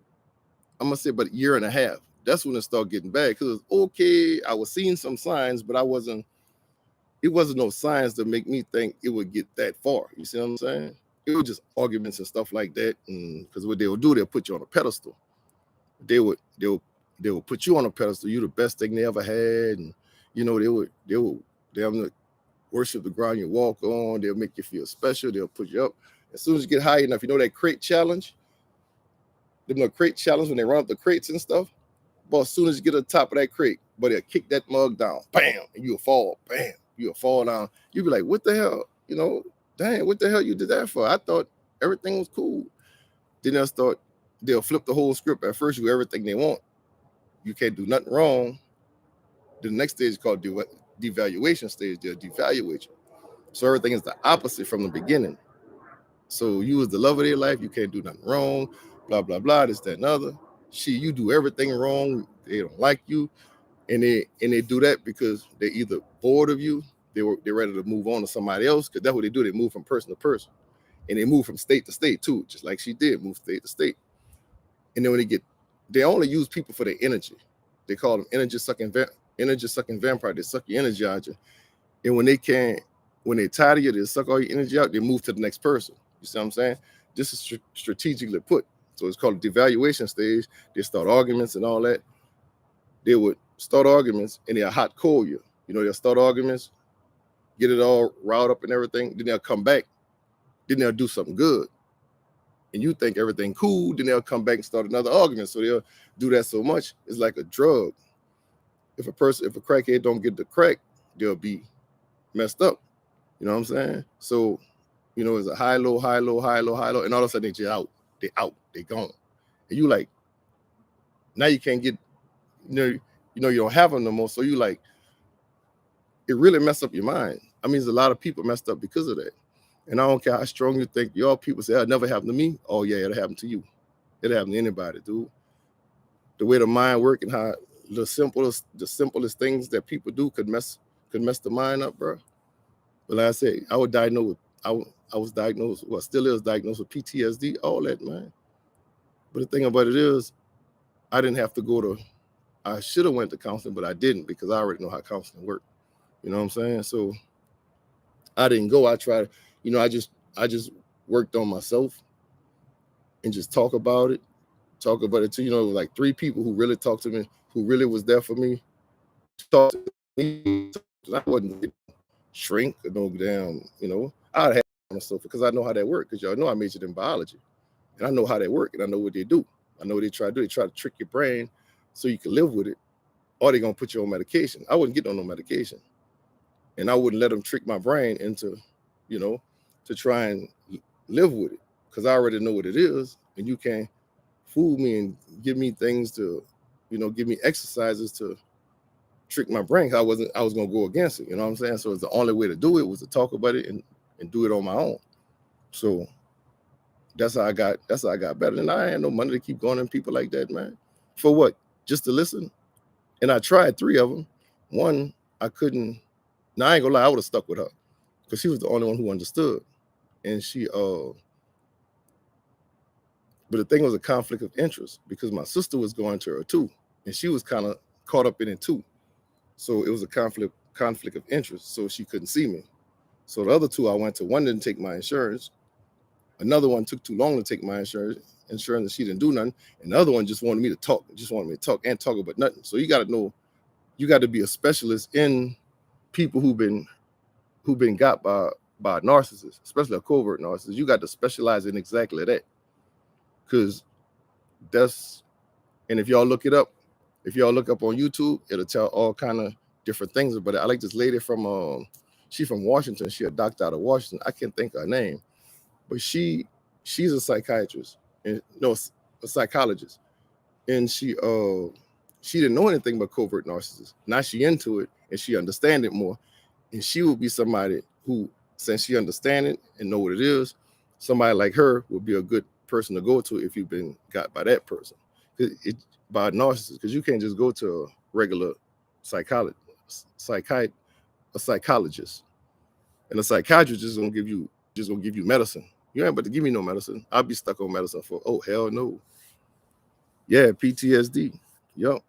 I'm going to say about a year and a half. That's when it started getting bad, because it was okay. I was seeing some signs, but it wasn't no signs to make me think it would get that far. You see what I'm saying? It was just arguments and stuff like that. And because what they would do, they'll put you on a pedestal. They would put you on a pedestal. You're the best thing they ever had. And they'll worship the ground you walk on. They'll make you feel special. They'll put you up. As soon as you get high enough, that crate challenge? The crate challenge, when they run up the crates and stuff. But as soon as you get to the top of that crate, but they'll kick that mug down, bam, and you'll fall, bam, you'll fall down. You'll be like, what the hell? Dang, what the hell you did that for? I thought everything was cool. Then they'll flip the whole script. At first, you do everything they want. You can't do nothing wrong. The next stage is called devaluation stage. They'll devaluate you. So everything is the opposite from the beginning. So you was the love of their life. You can't do nothing wrong. Blah, blah, blah, this, that, and other. You do everything wrong. They don't like you. And they do that because they're either bored of you, they're ready to move on to somebody else, because that's what they do. They move from person to person. And they move from state to state too, just like she did, move state to state. And then when they only use people for their energy. They call them energy sucking vampire. They suck your energy out of you. And when they're tired of you, they suck all your energy out, they move to the next person. You see what I'm saying? This is strategically put. So it's called the devaluation stage. They start arguments and all that. They would start arguments and they'll hot coal you. They'll start arguments, get it all riled up and everything. Then they'll come back. Then they'll do something good. And you think everything cool. Then they'll come back and start another argument. So they'll do that so much. It's like a drug. If a crackhead don't get the crack, they'll be messed up. You know what I'm saying? So, it's a high, low, high, low, high, low, high, low. And all of a sudden they're out. They out. They gone. And you like, now you can't get, you don't have them no more. So you like, it really messed up your mind. I mean, there's a lot of people messed up because of that. And I don't care how strong you think. Y'all people say, it'll never happen to me. Oh yeah, it'll happen to you. It'll happen to anybody, dude. The way the mind works and how the simplest things that people do could mess the mind up, bro. But like I said, I was diagnosed still is diagnosed with PTSD, all that, man. But the thing about it is, I should have went to counseling, but I didn't, because I already know how counseling works. You know what I'm saying? So I didn't go. I tried, I just worked on myself and just talk about it to, like 3 people who really talked to me, who really was there for me. Talk to me. I wasn't shrink or no damn, I'd have myself, because I know how that works, because y'all know I majored in biology. And I know how they work, and I know what they do. I know what they try to do. They try to trick your brain so you can live with it, or they're going to put you on medication. I wouldn't get on no medication. And I wouldn't let them trick my brain into, to try and live with it, because I already know what it is. And you can't fool me and give me things to, give me exercises to trick my brain. I was going to go against it. You know what I'm saying? So it's the only way to do it was to talk about it and do it on my own. So that's how I got better. And I had no money to keep going to people like that, man. For what? Just to listen? And I tried 3 of them. One, I couldn't. Now, I ain't gonna lie, I would have stuck with her, because she was the only one who understood. And but the thing was a conflict of interest, because my sister was going to her too. And she was kind of caught up in it too. So it was a conflict of interest. So she couldn't see me. So the other 2 I went to, one didn't take my insurance. Another one took too long to take my insurance, and she didn't do nothing. And the other one just wanted me to talk and talk about nothing. So you got to know, you got to be a specialist in people who've been got by by a narcissist, especially a covert narcissist. You got to specialize in exactly that, because that's, and if y'all look it up, if y'all look up on YouTube, it'll tell all kind of different things about it. I like this lady from she from Washington. She a doctor out of Washington. I can't think of her name, but she's a psychiatrist and no, a psychologist, and she didn't know anything about covert narcissists. Now she into it and she understand it more, and she will be somebody who, since she understand it and know what it is, somebody like her would be a good person to go to if you've been got by that person. By a narcissist, because you can't just go to a regular psychologist, a psychologist, and a psychiatrist is gonna give you medicine. You ain't about to give me no medicine. I'll be stuck on medicine for, oh hell no. Yeah, PTSD. Yup.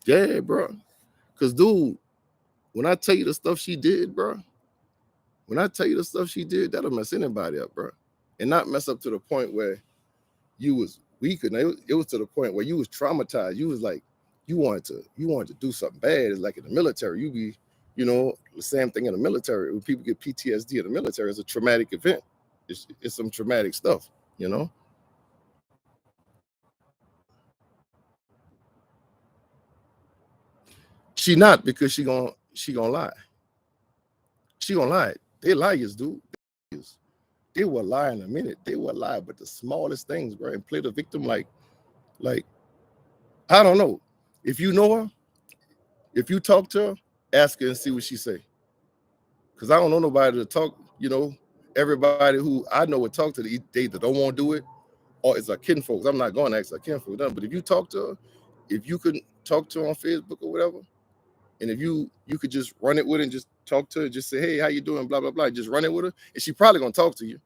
Yeah, bro. Cause dude, when I tell you the stuff she did, bro, that'll mess anybody up, bro. And not mess up to the point where you was weak. And it was to the point where you was traumatized. You was like, you wanted to do something bad. It's like in the military, you be, the same thing in the military. When people get PTSD in the military, it's a traumatic event. It's some traumatic stuff, She not, because she gonna lie. She gonna lie. They liars, dude. They will lie in a minute. They will lie, but the smallest things, bro, and play the victim like I don't know. If you know her, if you talk to her, ask her and see what she say. Because I don't know nobody to talk, everybody who I know would talk to, they either don't want to do it or it's a kinfolks. I'm not going to ask a kinfolk, but if you talk to her, if you could talk to her on Facebook or whatever, and if you could just run it with her and just talk to her, just say, hey, how you doing, blah, blah, blah, just run it with her, and she probably going to talk to you,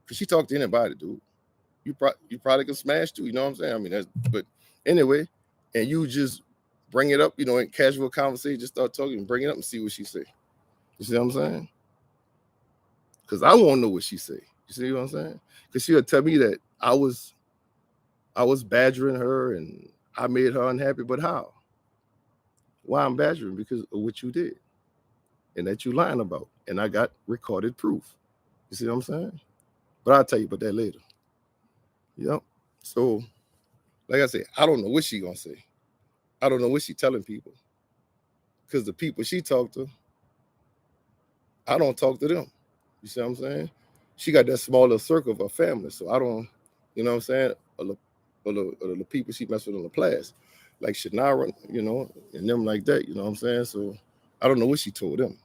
because she talk to anybody, dude. You probably can smash too, you know what I'm saying? I mean, but anyway, and you just bring it up, in casual conversation, just start talking and bring it up and see what she say. You see what I'm saying? Because I won't know what she say. You see what I'm saying? Because she'll tell me that I was badgering her and I made her unhappy. But how? Why I'm badgering? Because of what you did and that you lying about. And I got recorded proof. You see what I'm saying? But I'll tell you about that later. Yep. So, like I said, I don't know what she gonna say. I don't know what she telling people. Because the people she talked to, I don't talk to them. You see what I'm saying? She got that smaller circle of her family. So I don't, you know what I'm saying? Or the people she mess with in the class, like Shannara, and them like that, you know what I'm saying? So I don't know what she told them.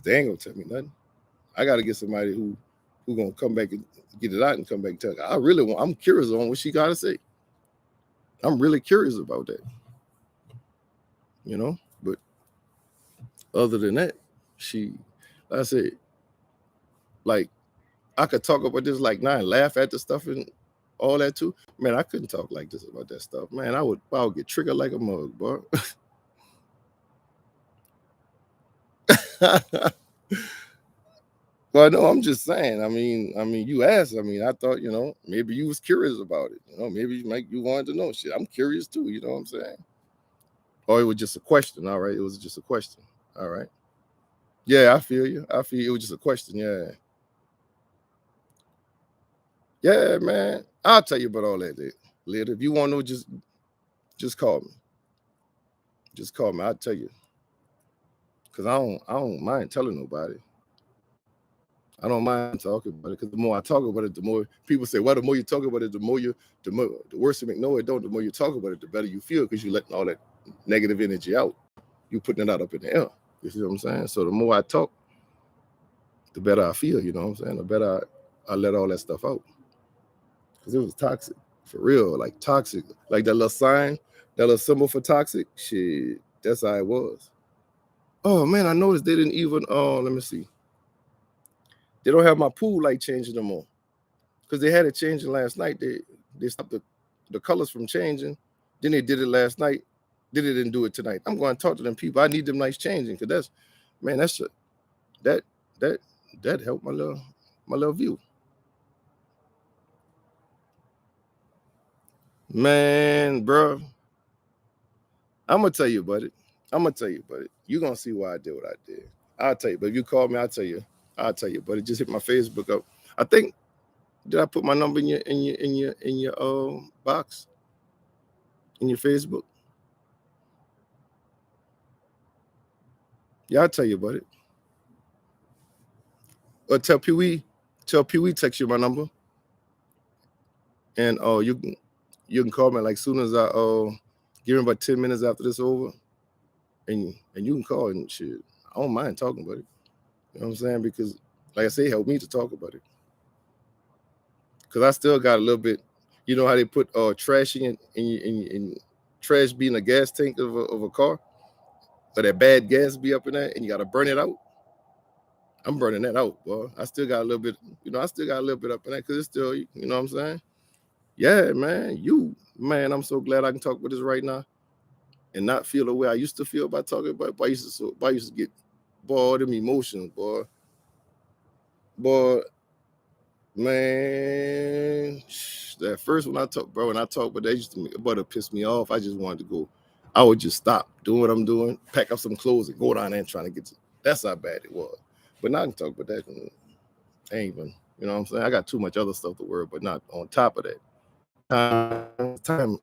They ain't gonna tell me nothing. I gotta get somebody who gonna come back and get it out and come back and tell her. I'm curious on what she gotta say. I'm really curious about that. But other than that, like I said, like I could talk about this like now and laugh at the stuff and all that too. Man, I couldn't talk like this about that stuff. Man, I would get triggered like a mug, bro. Well, no, I'm just saying. I mean, you asked. I thought, maybe you was curious about it. Maybe you wanted to know shit. I'm curious too. You know what I'm saying? Or it was just a question. All right, it was just a question. All right. Yeah, I feel you. It was just a question. Yeah. Yeah, man. I'll tell you about all that later. If you want to know, just call me. Just call me. I'll tell you. Cause I don't mind telling nobody. I don't mind talking about it, because the more I talk about it, the more people say, well, the more you talk about it, the worse you make no, it don't. The more you talk about it, the better you feel, because you're letting all that negative energy out. You putting it out up in the air. You see what I'm saying? So the more I talk, the better I feel. You know what I'm saying? The better I let all that stuff out. Because it was toxic. For real. Like toxic. Like that little sign, that little symbol for toxic. Shit. That's how it was. Oh man, I noticed they didn't even let me see. They don't have my pool light changing no more. Because they had it changing last night. They stopped the colors from changing. Then they did it last night. Then they didn't do it tonight. I'm going to talk to them people. I need them lights changing, because that helped my little view. Man, bro, I'm gonna tell you about it. You're gonna see why I did what I did. I'll tell you. But if you call me, I'll tell you. But it just hit my Facebook up. I think, did I put my number in your box? In your Facebook? Yeah, I'll tell you about it. Or tell Pee Wee text you my number. And you can call me like soon as I give him about 10 minutes after this over. And you can call and shit. I don't mind talking about it. You know what I'm saying? Because like I say, help me to talk about it. Because I still got a little bit, you know how they put trash in trash be in a gas tank of a car? Or that bad gas be up in there and you gotta burn it out. I'm burning that out, boy. I still got a little bit, I still got a little bit up in there because it's still, you know what I'm saying? Yeah, man, I'm so glad I can talk with this right now and not feel the way I used to feel about talking about it. Boy, I used to get, boy, them emotions, boy. Boy, man, that first when I talk about that used to piss me off. I just wanted to go. I would just stop doing what I'm doing, pack up some clothes and go down there and trying to get to. That's how bad it was. But now I can talk about that. I ain't even, you know what I'm saying? I got too much other stuff to worry, but not on top of that. Time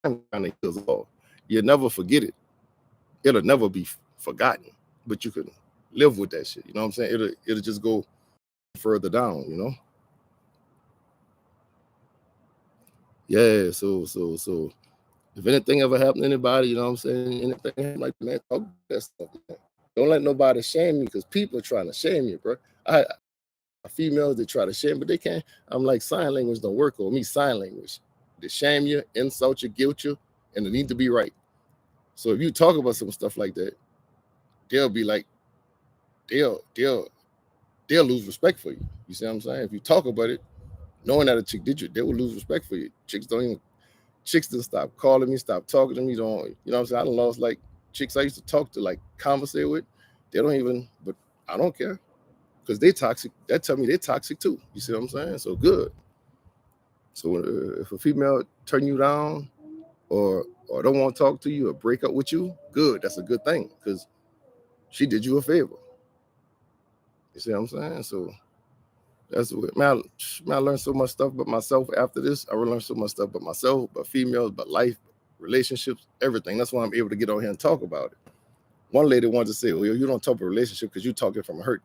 kind of heals all. You'll never forget it. It'll never be forgotten, but you can live with that shit. You know what I'm saying? It'll just go further down, you know? Yeah, so if anything ever happened to anybody, you know what I'm saying? Anything like that, man, talk that stuff, man. Don't let nobody shame me because people are trying to shame you, bro. I females that try to shame, but they can't. I'm like, sign language don't work on me. Sign language. They shame you, insult you, guilt you, and it need to be right. So if you talk about some stuff like that, they'll be like, they'll lose respect for you. You see what I'm saying? If you talk about it, knowing that a chick did you, they will lose respect for you. Chicks didn't stop calling me, stop talking to me. Don't, you know what I'm saying? I done lost like chicks I used to talk to, like conversate with. They don't even, but I don't care. Because they toxic. That tell me they're toxic too. You see what I'm saying? So good. So if a female turn you down or don't want to talk to you or break up with you, good. That's a good thing because she did you a favor. You see what I'm saying? So that's what, man, I learned so much stuff about myself after this. I learned so much stuff about myself, about females, about life, relationships, everything. That's why I'm able to get on here and talk about it. One lady wanted to say, well, you don't talk about relationship because you're talking from a hurt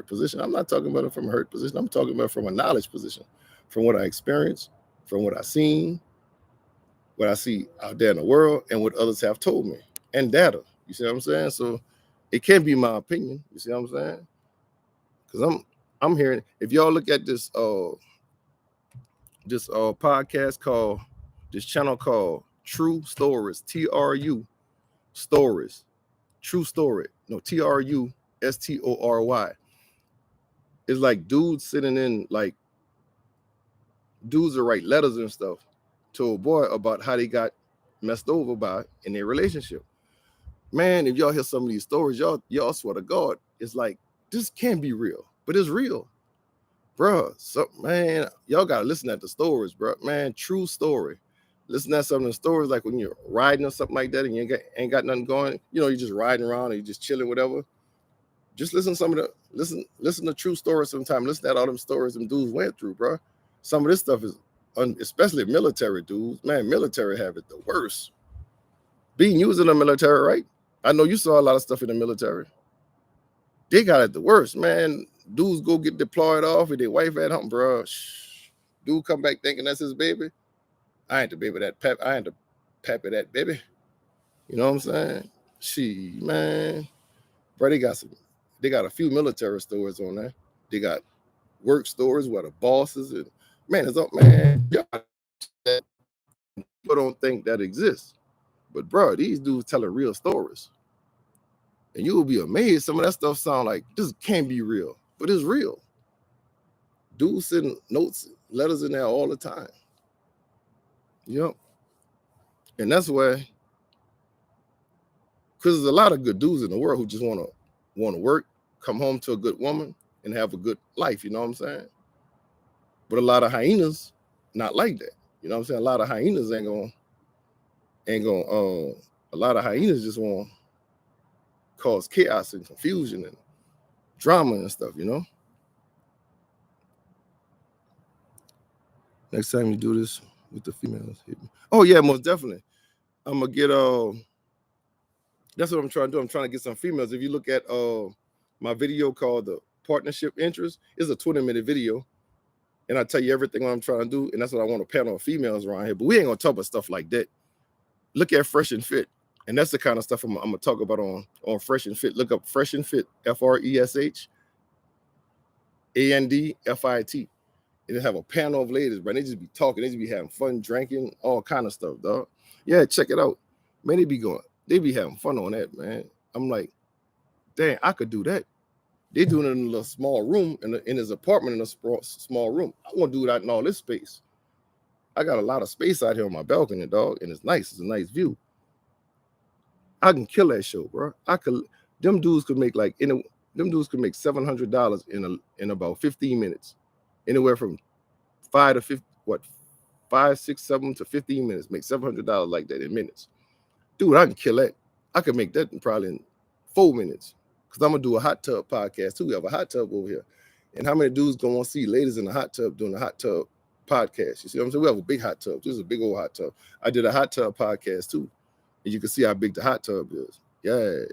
position. I'm not talking about it from a hurt position. I'm talking about it from a knowledge position, from what I experienced, from what I seen, what I see out there in the world, and what others have told me, and data. You see what I'm saying? So it can't be my opinion. You see what I'm saying? Because I'm hearing, if y'all look at this podcast called, this channel called True Stories, TRU Stories, True Story, no, TRUSTORY. It's like dudes sitting in, like dudes that write letters and stuff to a boy about how they got messed over by in their relationship. Man, if y'all hear some of these stories, y'all swear to God, it's like, this can't be real, but it's real. Bro, so man, y'all gotta listen at the stories, bro. Man, true story. Listen at some of the stories, like when you're riding or something like that, and you ain't got nothing going. You know, you're just riding around, or you're just chilling, whatever. Just listen to some of the listen to true stories. Sometime listen at all them stories them dudes went through, bro. Some of this stuff is, especially military dudes. Man, military have it the worst. Being used in the military, right? I know you saw a lot of stuff in the military. They got it the worst, man. Dudes go get deployed off with their wife at home, bro. Dude come back thinking that's his baby. I ain't the baby that pep. I ain't the pep of that baby. You know what I'm saying? Man, bro, they got a few military stories on there. They got work stories where the bosses and man, it's up, man. People don't think that exists, but bro, these dudes telling real stories, and you will be amazed. Some of that stuff sound like this can't be real, but it's real. Dudes send notes, letters in there all the time. Yep. And that's why, because there's a lot of good dudes in the world who just want to work, come home to a good woman, and have a good life. You know what I'm saying? But a lot of hyenas, not like that. You know what I'm saying? A lot of hyenas ain't gonna. A lot of hyenas just want to cause chaos and confusion, and drama and stuff, you know. Next time you do this with the females, hit me. Oh yeah, most definitely. I'm gonna get that's what I'm trying to do. I'm trying to get some females. If you look at my video called the partnership interest, it's a 20-minute video, and I tell you everything what I'm trying to do, and that's what I want a panel of females around here. But we ain't gonna talk about stuff like that. Look at Fresh and Fit, and that's the kind of stuff I'm gonna talk about on Fresh and Fit. Look up Fresh and Fit, FRESHANDFIT. And they have a panel of ladies, but they just be talking, they just be having fun, drinking, all kind of stuff, dog. Yeah, check it out. Man, they be having fun on that, man. I'm like, dang, I could do that. They doing it in a little small room in his apartment in a small room. I want to do that in all this space. I got a lot of space out here on my balcony, dog, and it's nice. It's a nice view. I can kill that show, bro. Them dudes could make like them dudes could make $700 in about 15 minutes. Anywhere from 5 to 50, 5, 6, 7 to 15 minutes, make $700 like that in minutes. Dude, I can kill that. I could make that probably in 4 minutes. Because I'm gonna do a hot tub podcast too. We have a hot tub over here. And how many dudes gonna want to see ladies in the hot tub doing a hot tub podcast? You see what I'm saying? We have a big hot tub. This is a big old hot tub. I did a hot tub podcast too. And you can see how big the hot tub is. Yeah.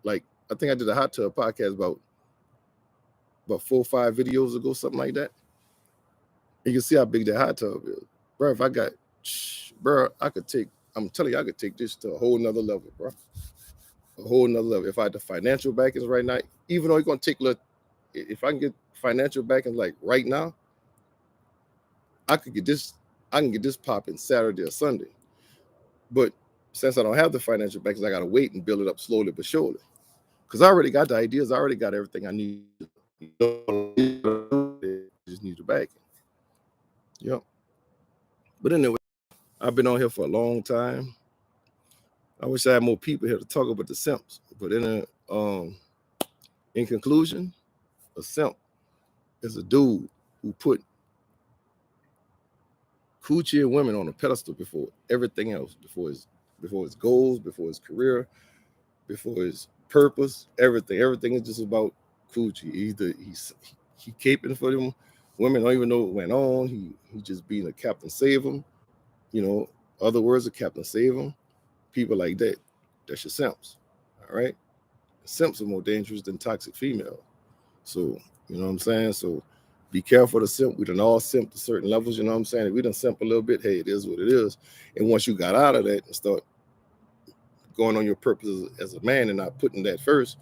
Like, I think I did a hot tub podcast about 4 or 5 videos ago, something like that. You can see how big that hot tub is. Bro, if I got, bro, I'm telling you, I could take this to a whole nother level, bro. A whole nother level. If I had the financial backings right now, even though it's going to take, if I can get financial backings like right now, I can get this popping Saturday or Sunday. But since I don't have the financial backings, I got to wait and build it up slowly but surely. Because I already got the ideas. I already got everything I need. Just need the backing. Yep. But anyway, I've been on here for a long time. I wish I had more people here to talk about the simps. But in conclusion, a simp is a dude who put coochie and women on a pedestal before everything else, before his goals, before his career, before his purpose, everything. Everything is just about coochie. Either he caping for them. Women don't even know what went on. He just being a Captain Save them. You know, other words of Captain Save them. People like that. That's your simps. All right. Simps are more dangerous than toxic females. So, you know what I'm saying? So be careful to simp. We done all simp to certain levels, you know what I'm saying? If we done simp a little bit, hey, it is what it is. And once you got out of that and start going on your purpose as a man and not putting that first,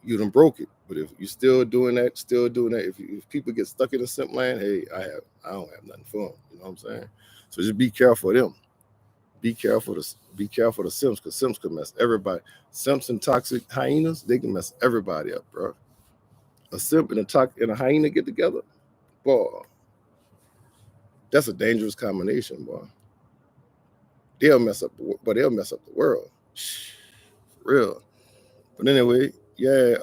you done broke it. But if you're still doing that, if people get stuck in the simp land, hey, I don't have nothing for them. You know what I'm saying? So just be careful of them. Be careful of the simps, because simps can mess everybody. Simps and toxic hyenas, they can mess everybody up, bro. A simp and a hyena get together, boy, that's a dangerous combination, boy. They'll mess up the world. For real. But anyway, yeah,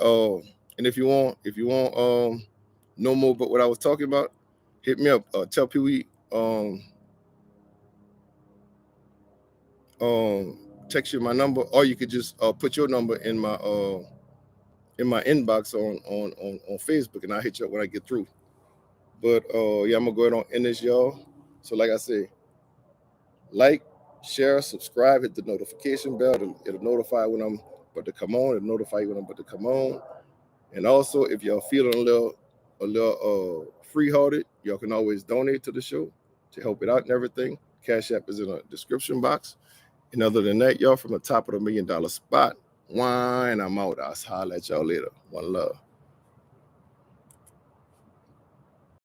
and if you want know more about what I was talking about, hit me up. Tell people text you my number, or you could just put your number in my inbox on Facebook, and I'll hit you up when I get through. But yeah, I'm gonna go ahead and end this, y'all. So like I say, like, share, subscribe, hit the notification bell. It'll notify when I'm about to come on. It'll notify you when I'm about to come on. And also, if y'all feeling a little free-hearted, y'all can always donate to the show to help it out and everything. Cash App is in the description box. And other than that, y'all, from the top of the $1 Million Spot, wine, I'm out. I'll holler at y'all later. One love.